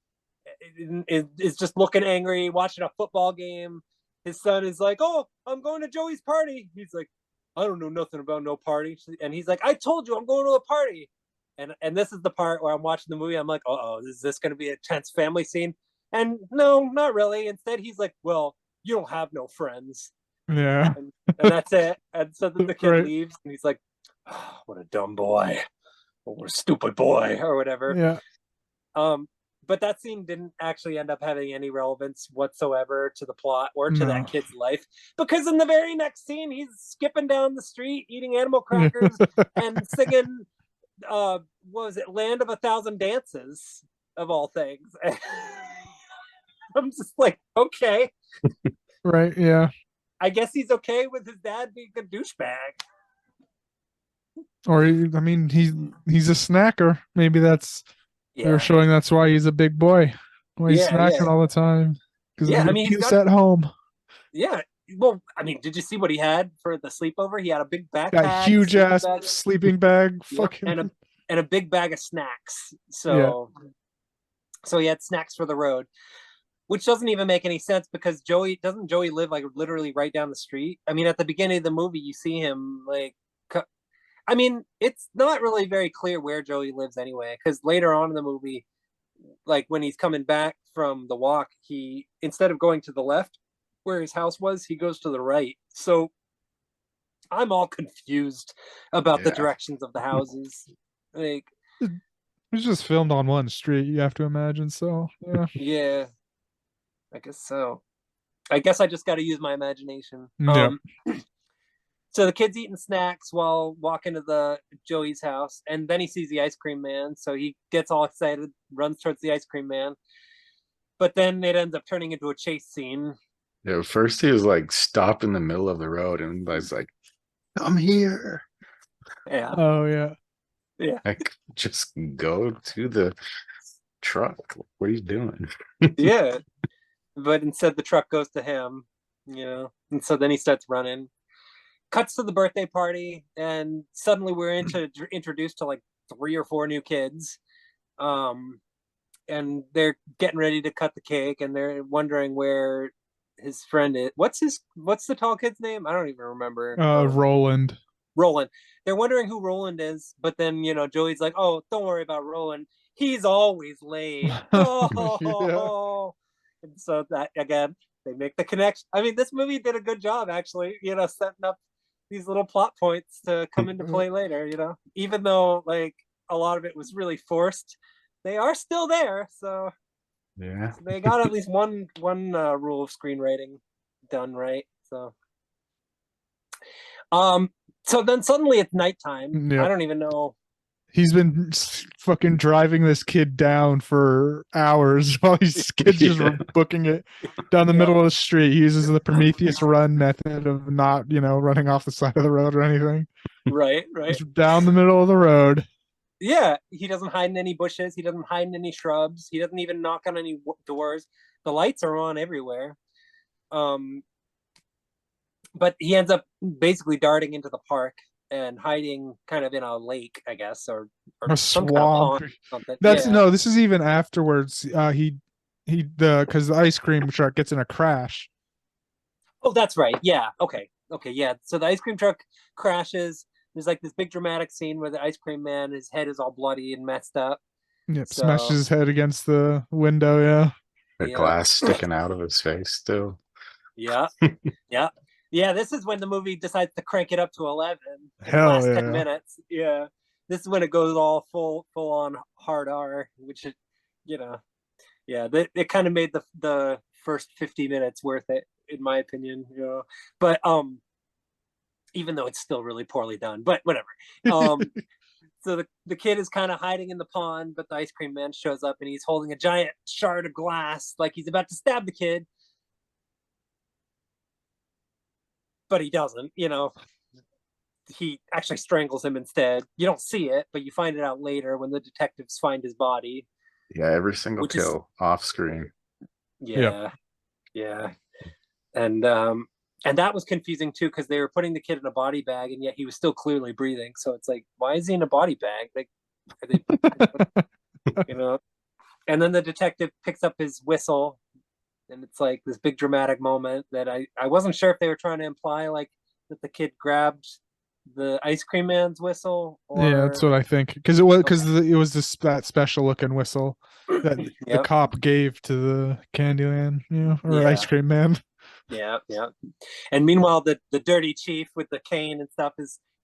Is just looking angry, watching a football game. His son is like, "Oh, I'm going to Joey's party." He's like, "I don't know nothing about no party." And he's like, "I told you I'm going to a party." And this is the part where I'm watching the movie. I'm like, "Oh, is this going to be a tense family scene?" And no, not really. Instead, he's like, "Well, you don't have no friends," Yeah. and that's it. And so then the kid Right. leaves, and he's like, "Oh, what a dumb boy, or what a stupid boy," or whatever. Yeah. Um, but that scene didn't actually end up having any relevance whatsoever to the plot or to No. that kid's life, because in the very next scene he's skipping down the street eating animal crackers and singing what was it, Land of a Thousand Dances, of all things. I'm just like, okay, Right, yeah. I guess he's okay with his dad being a douchebag. Or I mean, he's a snacker. Maybe that's they're Yeah, showing that's why he's a big boy. Why he's yeah, snacking yeah, all the time. Because yeah. the I mean, he's abuse got, at home. yeah. Well, I mean, did you see what he had for the sleepover? He had a big That backpack, huge sleeping ass bag, sleeping bag. yep, Fucking and a big bag of snacks. yeah. So he had snacks for the road, which doesn't even make any sense because Joey live like literally right down the street? I mean, at the beginning of the movie, you see him like, I mean, it's not really very clear where Joey lives anyway, because later on in the movie, like when he's coming back from the walk, he, instead of going to the left where his house was, he goes to the right. So I'm all confused about the Yeah. directions of the houses. Like, It was just filmed on one street, you have to imagine. So yeah. yeah, I guess so. I guess I just got to use my imagination. Yeah. So the kid's eating snacks while walking to the Joey's house, and then he sees the ice cream man. So he gets all excited, runs towards the ice cream man. But then it ends up turning into a chase scene. Yeah, first he was like stopped in the middle of the road and was like, "I'm here." Yeah, Oh yeah. yeah, Like, just go to the truck. What are you doing? yeah. But instead, the truck goes to him. And so then he starts running. Cuts to the birthday party, and suddenly we're introduced to like 3 or 4 new kids. And they're getting ready to cut the cake, and they're wondering where his friend is. What's the tall kid's name? I don't even remember. Roland. Roland. They're wondering who Roland is, but then Joey's like, "Oh, don't worry about Roland. He's always late." Yeah. Oh, and so that again, they make the connection. I mean, this movie did a good job actually, setting up these little plot points to come into play later. Even though like a lot of it was really forced, they are still there. So Yeah. they got at least one rule of screenwriting done right. So then suddenly it's nighttime. Yep. I don't even know. He's been fucking driving this kid down for hours while these kids just Yeah. booking it down the Yeah. middle of the street. He uses the Prometheus run method of not, running off the side of the road or anything. Right. Just down the middle of the road. Yeah, he doesn't hide in any bushes. He doesn't hide in any shrubs. He doesn't even knock on any doors. The lights are on everywhere. But he ends up basically darting into the park and hiding kind of in a lake, I guess, or A some kind of swamp. pond or something. That's Yeah. no, this is even afterwards. Because the ice cream truck gets in a crash. Oh, that's right. Yeah. Okay. Yeah. So the ice cream truck crashes. There's like this big dramatic scene where the ice cream man, his head is all bloody and messed up. Yep, So, smashes his head against the window, yeah. The yeah. glass sticking out of his face still. Yeah. Yeah. Yeah. This is when the movie decides to crank it up to 11 in the Hell last yeah. 10 minutes. Yeah. This is when it goes all full on hard R, which is, yeah, it kind of made the first 50 minutes worth it, in my opinion. But even though it's still really poorly done, but whatever. So the kid is kind of hiding in the pond, but the ice cream man shows up and he's holding a giant shard of glass, like he's about to stab the kid. But he doesn't, he actually strangles him instead. You don't see it, but you find it out later when the detectives find his body. Yeah, every single Which is- kill off screen. Yeah. And that was confusing too, because they were putting the kid in a body bag and yet he was still clearly breathing. So it's like, why is he in a body bag? Like, are they, and then the detective picks up his whistle and it's like this big dramatic moment that I wasn't sure if they were trying to imply like that the kid grabbed the ice cream man's whistle, or Yeah, that's what I think. Because it was that special looking whistle that the Yep. cop gave to the Candyman, or Yeah. ice cream man. Yeah. And meanwhile, the dirty chief with the cane and stuff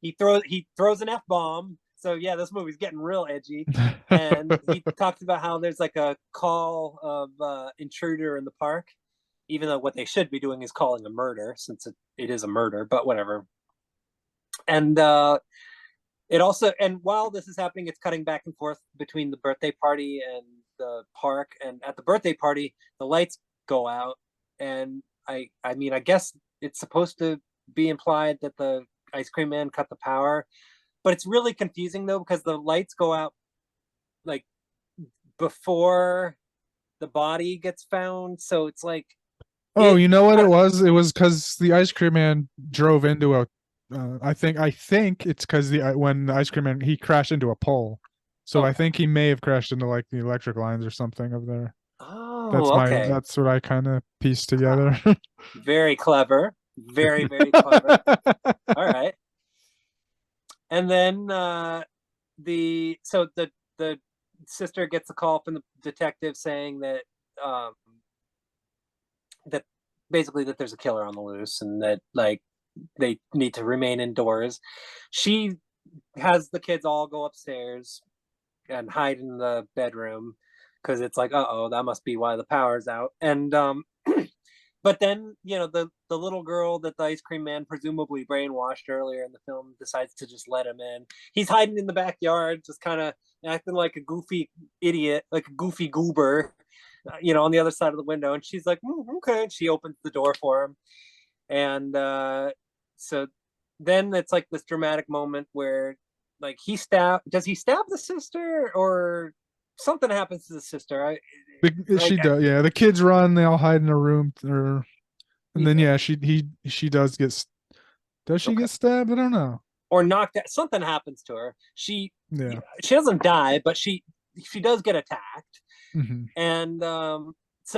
he throws an F-bomb, So yeah, this movie's getting real edgy. And he talks about how there's like a call of intruder in the park, even though what they should be doing is calling a murder, since it is a murder, but whatever. And it also, and while this is happening, it's cutting back and forth between the birthday party and the park. And at the birthday party, the lights go out, and I mean, I guess it's supposed to be implied that the ice cream man cut the power, but it's really confusing though, because the lights go out like before the body gets found. So it's like, Oh, it, you know what it was? It was because the ice cream man drove into a. I think it's because when the ice cream man he crashed into a pole, so I Okay. think he may have crashed into like the electric lines or something over there. Oh, okay. That's what I kind of pieced together. Very clever. Very, very clever. All right. And then the sister gets a call from the detective saying that um that basically that there's a killer on the loose, and that like they need to remain indoors. She has the kids all go upstairs and hide in the bedroom, because it's like, uh-oh, that must be why the power's out. And but then, the little girl that the ice cream man presumably brainwashed earlier in the film decides to just let him in. He's hiding in the backyard, just kind of acting like a goofy idiot, like a goofy goober, on the other side of the window. And she's like, okay. And she opens the door for him. And so then it's like this dramatic moment where, like, does he stab the sister, or something happens to the sister? She does, yeah. The kids run, they all hide in a room, and then yeah, she does get. Does she Okay. get stabbed? I don't know. Or knocked out. Something happens to her. She doesn't die, but she does get attacked. Mm-hmm. And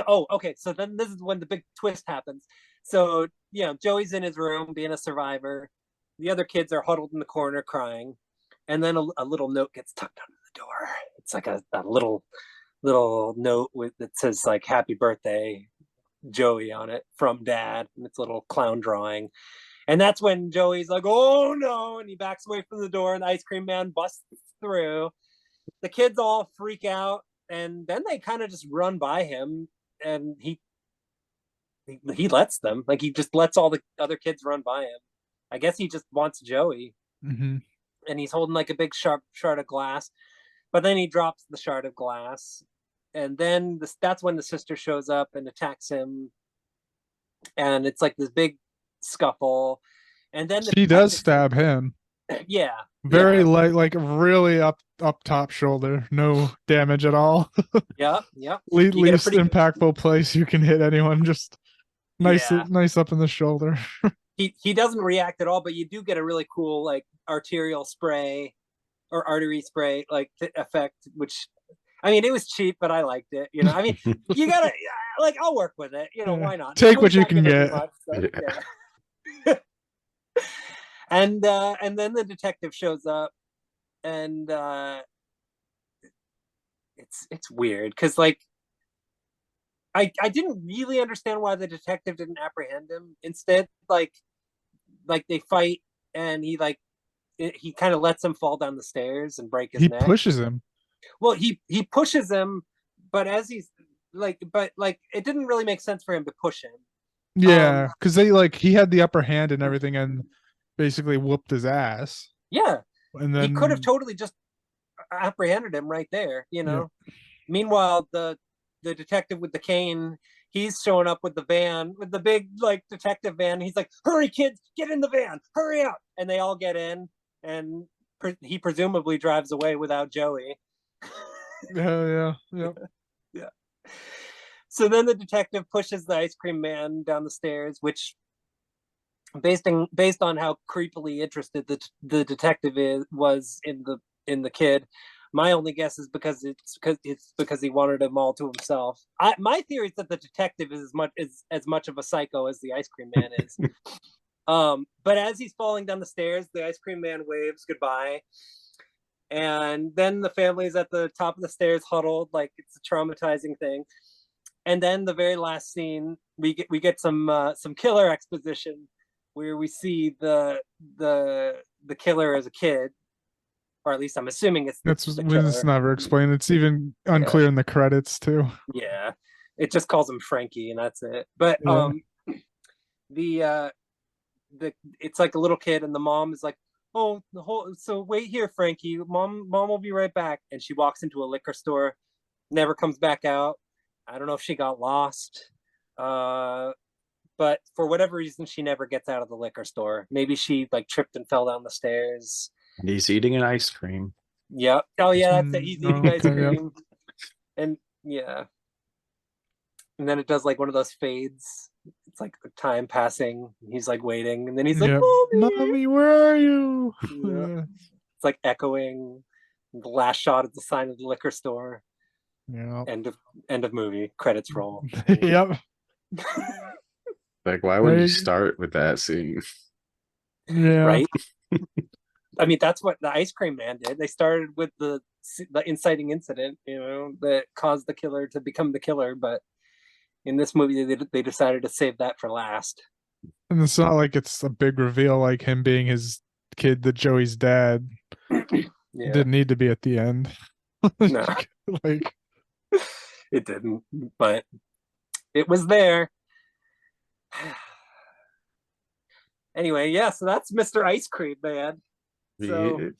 okay. So then this is when the big twist happens. So Joey's in his room being a survivor. The other kids are huddled in the corner crying, and then a little note gets tucked under the door. It's like a little note that says like "Happy Birthday, Joey" on it from Dad, and it's a little clown drawing. And that's when Joey's like, oh no, and he backs away from the door, and the ice cream man busts through. The kids all freak out, and then they kind of just run by him, and he lets them. Like, he just lets all the other kids run by him. I guess he just wants Joey. Mm-hmm. And he's holding like a big sharp shard of glass, but then he drops the shard of glass, and then that's when the sister shows up and attacks him, and it's like this big scuffle. And then she does stab him. Yeah. Very light, like really up top shoulder. No damage at all. Yeah. Least impactful place you can hit anyone. Just nice up in the shoulder. He doesn't react at all, but you do get a really cool like arterial spray or artery spray like effect, which, I mean, it was cheap, but I liked it. I mean, you gotta like, I'll work with it. Why not? Take what you can get. Much, so, yeah. And then the detective shows up, and it's weird because, like, I didn't really understand why the detective didn't apprehend him. Instead, like they fight, and he kind of lets him fall down the stairs and break his neck. He pushes him. Well, he pushes him, but as he's it didn't really make sense for him to push him. Yeah, because he had the upper hand and everything, and basically whooped his ass. Yeah, and then he could have totally just apprehended him right there. Yeah. Meanwhile, the detective with the cane, he's showing up with the van, with the big like detective van. He's like, "Hurry, kids, get in the van, hurry up!" And they all get in, and he presumably drives away without Joey. Yeah. Yeah. So then the detective pushes the ice cream man down the stairs, which, based on how creepily interested the detective was in the kid, my only guess is because he wanted them all to himself. My theory is that the detective is as much of a psycho as the ice cream man is. But as he's falling down the stairs, the ice cream man waves goodbye, and then the family's at the top of the stairs huddled like it's a traumatizing thing. And then the very last scene, we get some killer exposition where we see the killer as a kid, or at least I'm assuming it's It's the when it's killer. never explained. It's even unclear in the credits too. Yeah, it just calls him Frankie, and that's it. But Yeah. the it's like a little kid, and the mom is like, "Oh, so wait here, Frankie. Mom will be right back." And she walks into a liquor store, never comes back out. I don't know if she got lost, but for whatever reason, she never gets out of the liquor store. Maybe she like tripped and fell down the stairs. And he's eating an ice cream. Yeah. Oh yeah, that's it. He's eating ice Okay, yeah. cream, and yeah. And then it does like one of those fades. It's like time passing. He's like waiting, and then he's like, Yep. Mommy, where are you? Yeah. It's like echoing. The last shot at the sign of the liquor store. Yeah. End of movie. Credits roll. Yep. Like, why would you Right. start with that scene? Yeah. Right? I mean, that's what the ice cream man did. They started with the inciting incident, that caused the killer to become the killer. But in this movie, they decided to save that for last. And it's not like it's a big reveal like him being his kid that Joey's dad. Yeah. Didn't need to be at the end. No. Like, It didn't, but it was there. Anyway, yeah, so that's Mr. Ice Cream Man. So,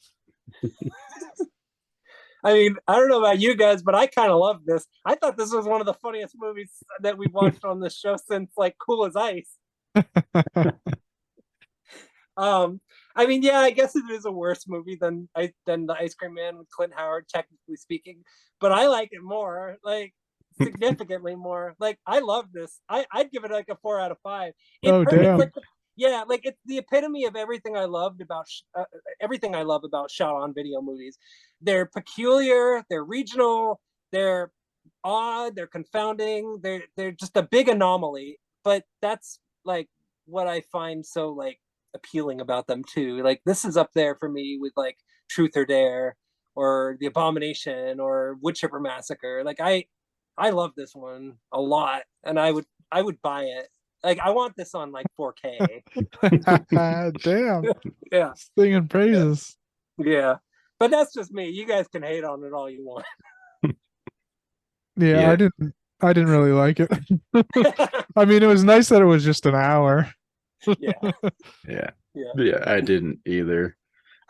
I mean, I don't know about you guys, but I kind of love this. I thought this was one of the funniest movies that we've watched on this show since like Cool as Ice. I mean, yeah, I guess it is a worse movie than the Ice Cream Man with Clint Howard, technically speaking, but I like it more, like significantly more. Like, I love this. I'd give it like a 4 out of 5. oh damn. It's like it's the epitome of everything I loved about everything I love about shot on video movies. They're peculiar, they're regional, they're odd, they're confounding, they're just a big anomaly. But that's like what I find so like appealing about them too. Like, this is up there for me with like Truth or Dare or The Abomination or Wood Chipper Massacre. Like, I love this one a lot, and I would buy it. Like, I want this on like 4K. Damn. Yeah. Singing praises. Yeah. But that's just me. You guys can hate on it all you want. Yeah, Yeah. I didn't really like it. I mean, it was nice that it was just an hour. Yeah. Yeah. Yeah. Yeah, I didn't either.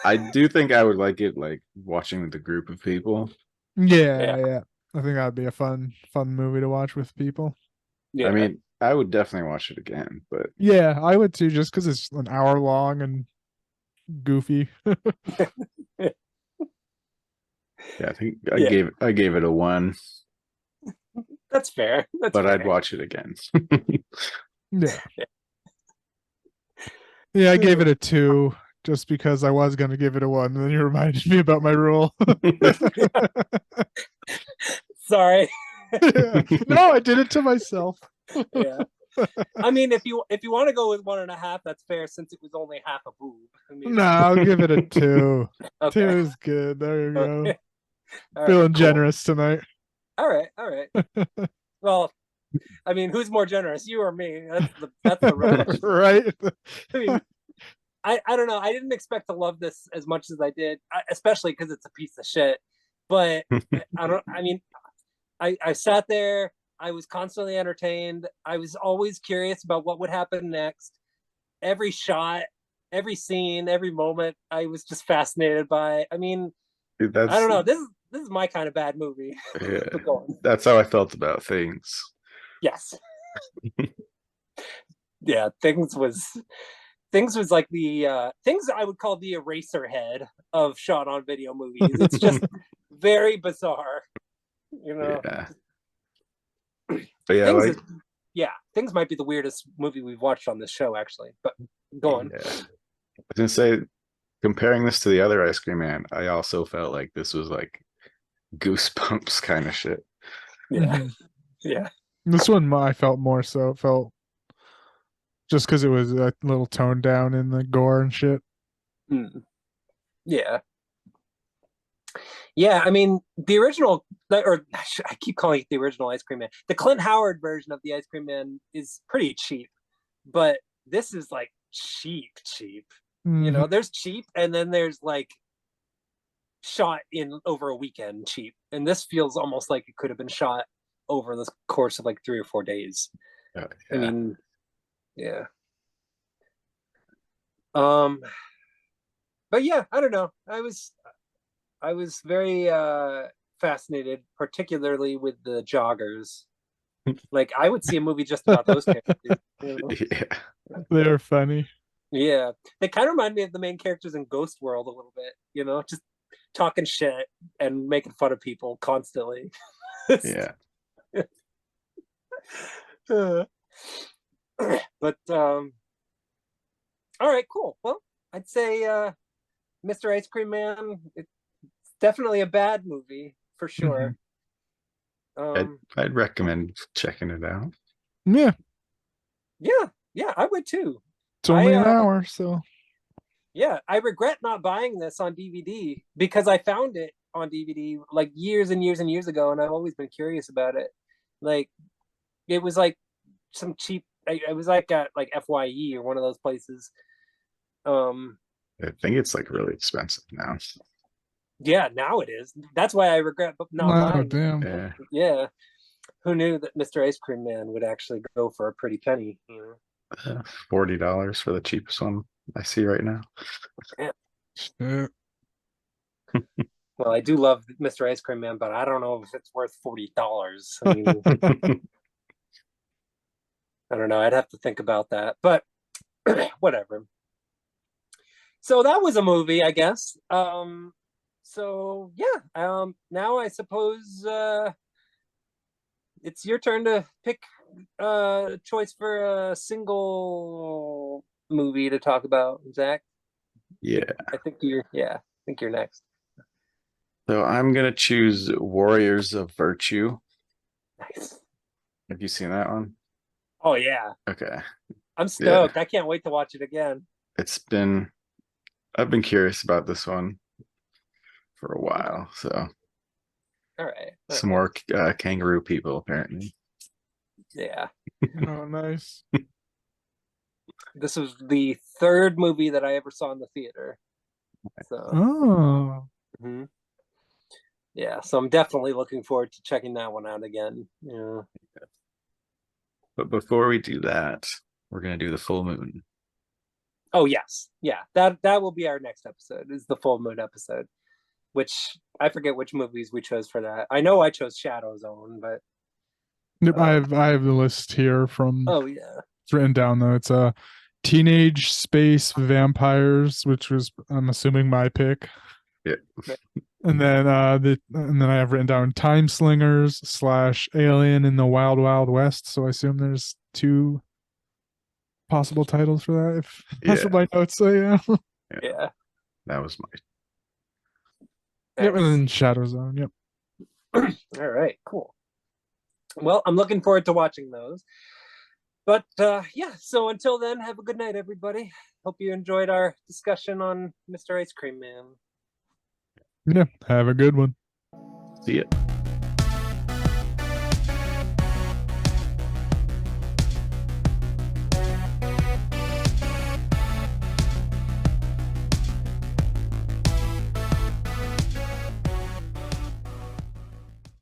I do think I would like it, like watching with a group of people. Yeah. I think that'd be a fun movie to watch with people. Yeah. I mean, I would definitely watch it again, but Yeah, I would too, just because it's an hour long and goofy. yeah, I think Yeah. I gave it a 1, That's fair. but I'd watch it again. Yeah. Yeah, I gave it a 2 just because I was gonna give it a 1, and then you reminded me about my rule. Sorry. Yeah. No, I did it to myself. Yeah. I mean, if you want to go with 1.5, that's fair since it was only half a boob. I mean, No, I'll give it a 2. okay. 2 is good. There you go. Okay. All Feeling right, cool. generous tonight. All right. Well, I mean, who's more generous, you or me? That's the real question. Right? I mean, I don't know. I didn't expect to love this as much as I did, especially because it's a piece of shit. But I sat there. I was constantly entertained. I was always curious about what would happen next. Every shot, every scene, every moment, I was just fascinated by. I mean, I don't know. This is my kind of bad movie. Yeah, But go on. that's how I felt about Things. Yes. Yeah, Things was like the Things I would call the eraser head of shot on video movies. It's just very bizarre, Yeah. But yeah, Things like Things might be the weirdest movie we've watched on this show, actually. But go on. yeah. I was gonna say, comparing this to the other Ice Cream Man, I also felt like this was like Goosebumps kind of shit. Yeah. Mhm. Yeah. This one I felt more so. It felt just because it was a little toned down in the gore and shit. Yeah. Yeah, I mean, the original, or I keep calling it the original Ice Cream Man. The Clint Howard version of the Ice Cream Man is pretty cheap, but this is like cheap. Mhm. There's cheap, and then there's like shot in over a weekend cheap, and this feels almost like it could have been shot over the course of like 3 or 4 days. Yeah. I mean, yeah. But yeah, I don't know. I was very fascinated, particularly with the joggers. Like, I would see a movie just about those characters. You know? Yeah. They're funny. Yeah, they kind of remind me of the main characters in Ghost World a little bit. You know, just talking shit and making fun of people constantly. Yeah. But all right, cool. Well, I'd say Mr. Ice Cream Man, it's definitely a bad movie for sure. I'd recommend checking it out. Yeah, Yeah, I would too. it's only I, an hour, so Yeah, I regret not buying this on DVD because I found it on DVD like years and years and years ago, and I've always been curious about it. Like, it was like some cheap. I was like at like FYE or one of those places. I think it's like really expensive now. Yeah, now it is. That's why I regret not oh buying it. damn. Yeah. Yeah, who knew that Mr. Ice Cream Man would actually go for a pretty penny? You know? $40 for the cheapest one I see right now. Shit. Well, I do love Mr. Ice Cream Man, but I don't know if it's worth $40. I mean, I don't know. I'd have to think about that, but whatever. So that was a movie, I guess. So yeah. Now I suppose it's your turn to pick a choice for a single movie to talk about, Zach. Yeah. I think you're next. So I'm gonna choose Warriors of Virtue. Nice. Have you seen that one? Oh yeah. Okay. I'm stoked. I can't wait to watch it again. I've been curious about this one for a while. So All right. some more kangaroo people apparently. Yeah. Oh, nice. This was the third movie that I ever saw in the theater. So Oh, mhm. Yeah, so I'm definitely looking forward to checking that one out again. Yeah. But before we do that, we're gonna do the full moon. Oh yes. Yeah. That will be our next episode, is the full moon episode. Which I forget which movies we chose for that. I know I chose Shadow Zone, but yep. I have the list here from. oh yeah. It's written down though. It's a teenage space vampires, which was I'm assuming my pick. Yeah. And then I have written down Time Slingers / Alien in the Wild Wild West. So I assume there's 2 possible titles for that. If that's what my notes say, yeah. Yeah. That was my Yep, and Nice. then Shadow Zone. Yep. All right, cool. Well, I'm looking forward to watching those. But yeah, so until then, have a good night, everybody. Hope you enjoyed our discussion on Mr. Ice Cream Man. Yeah. Have a good one. see it.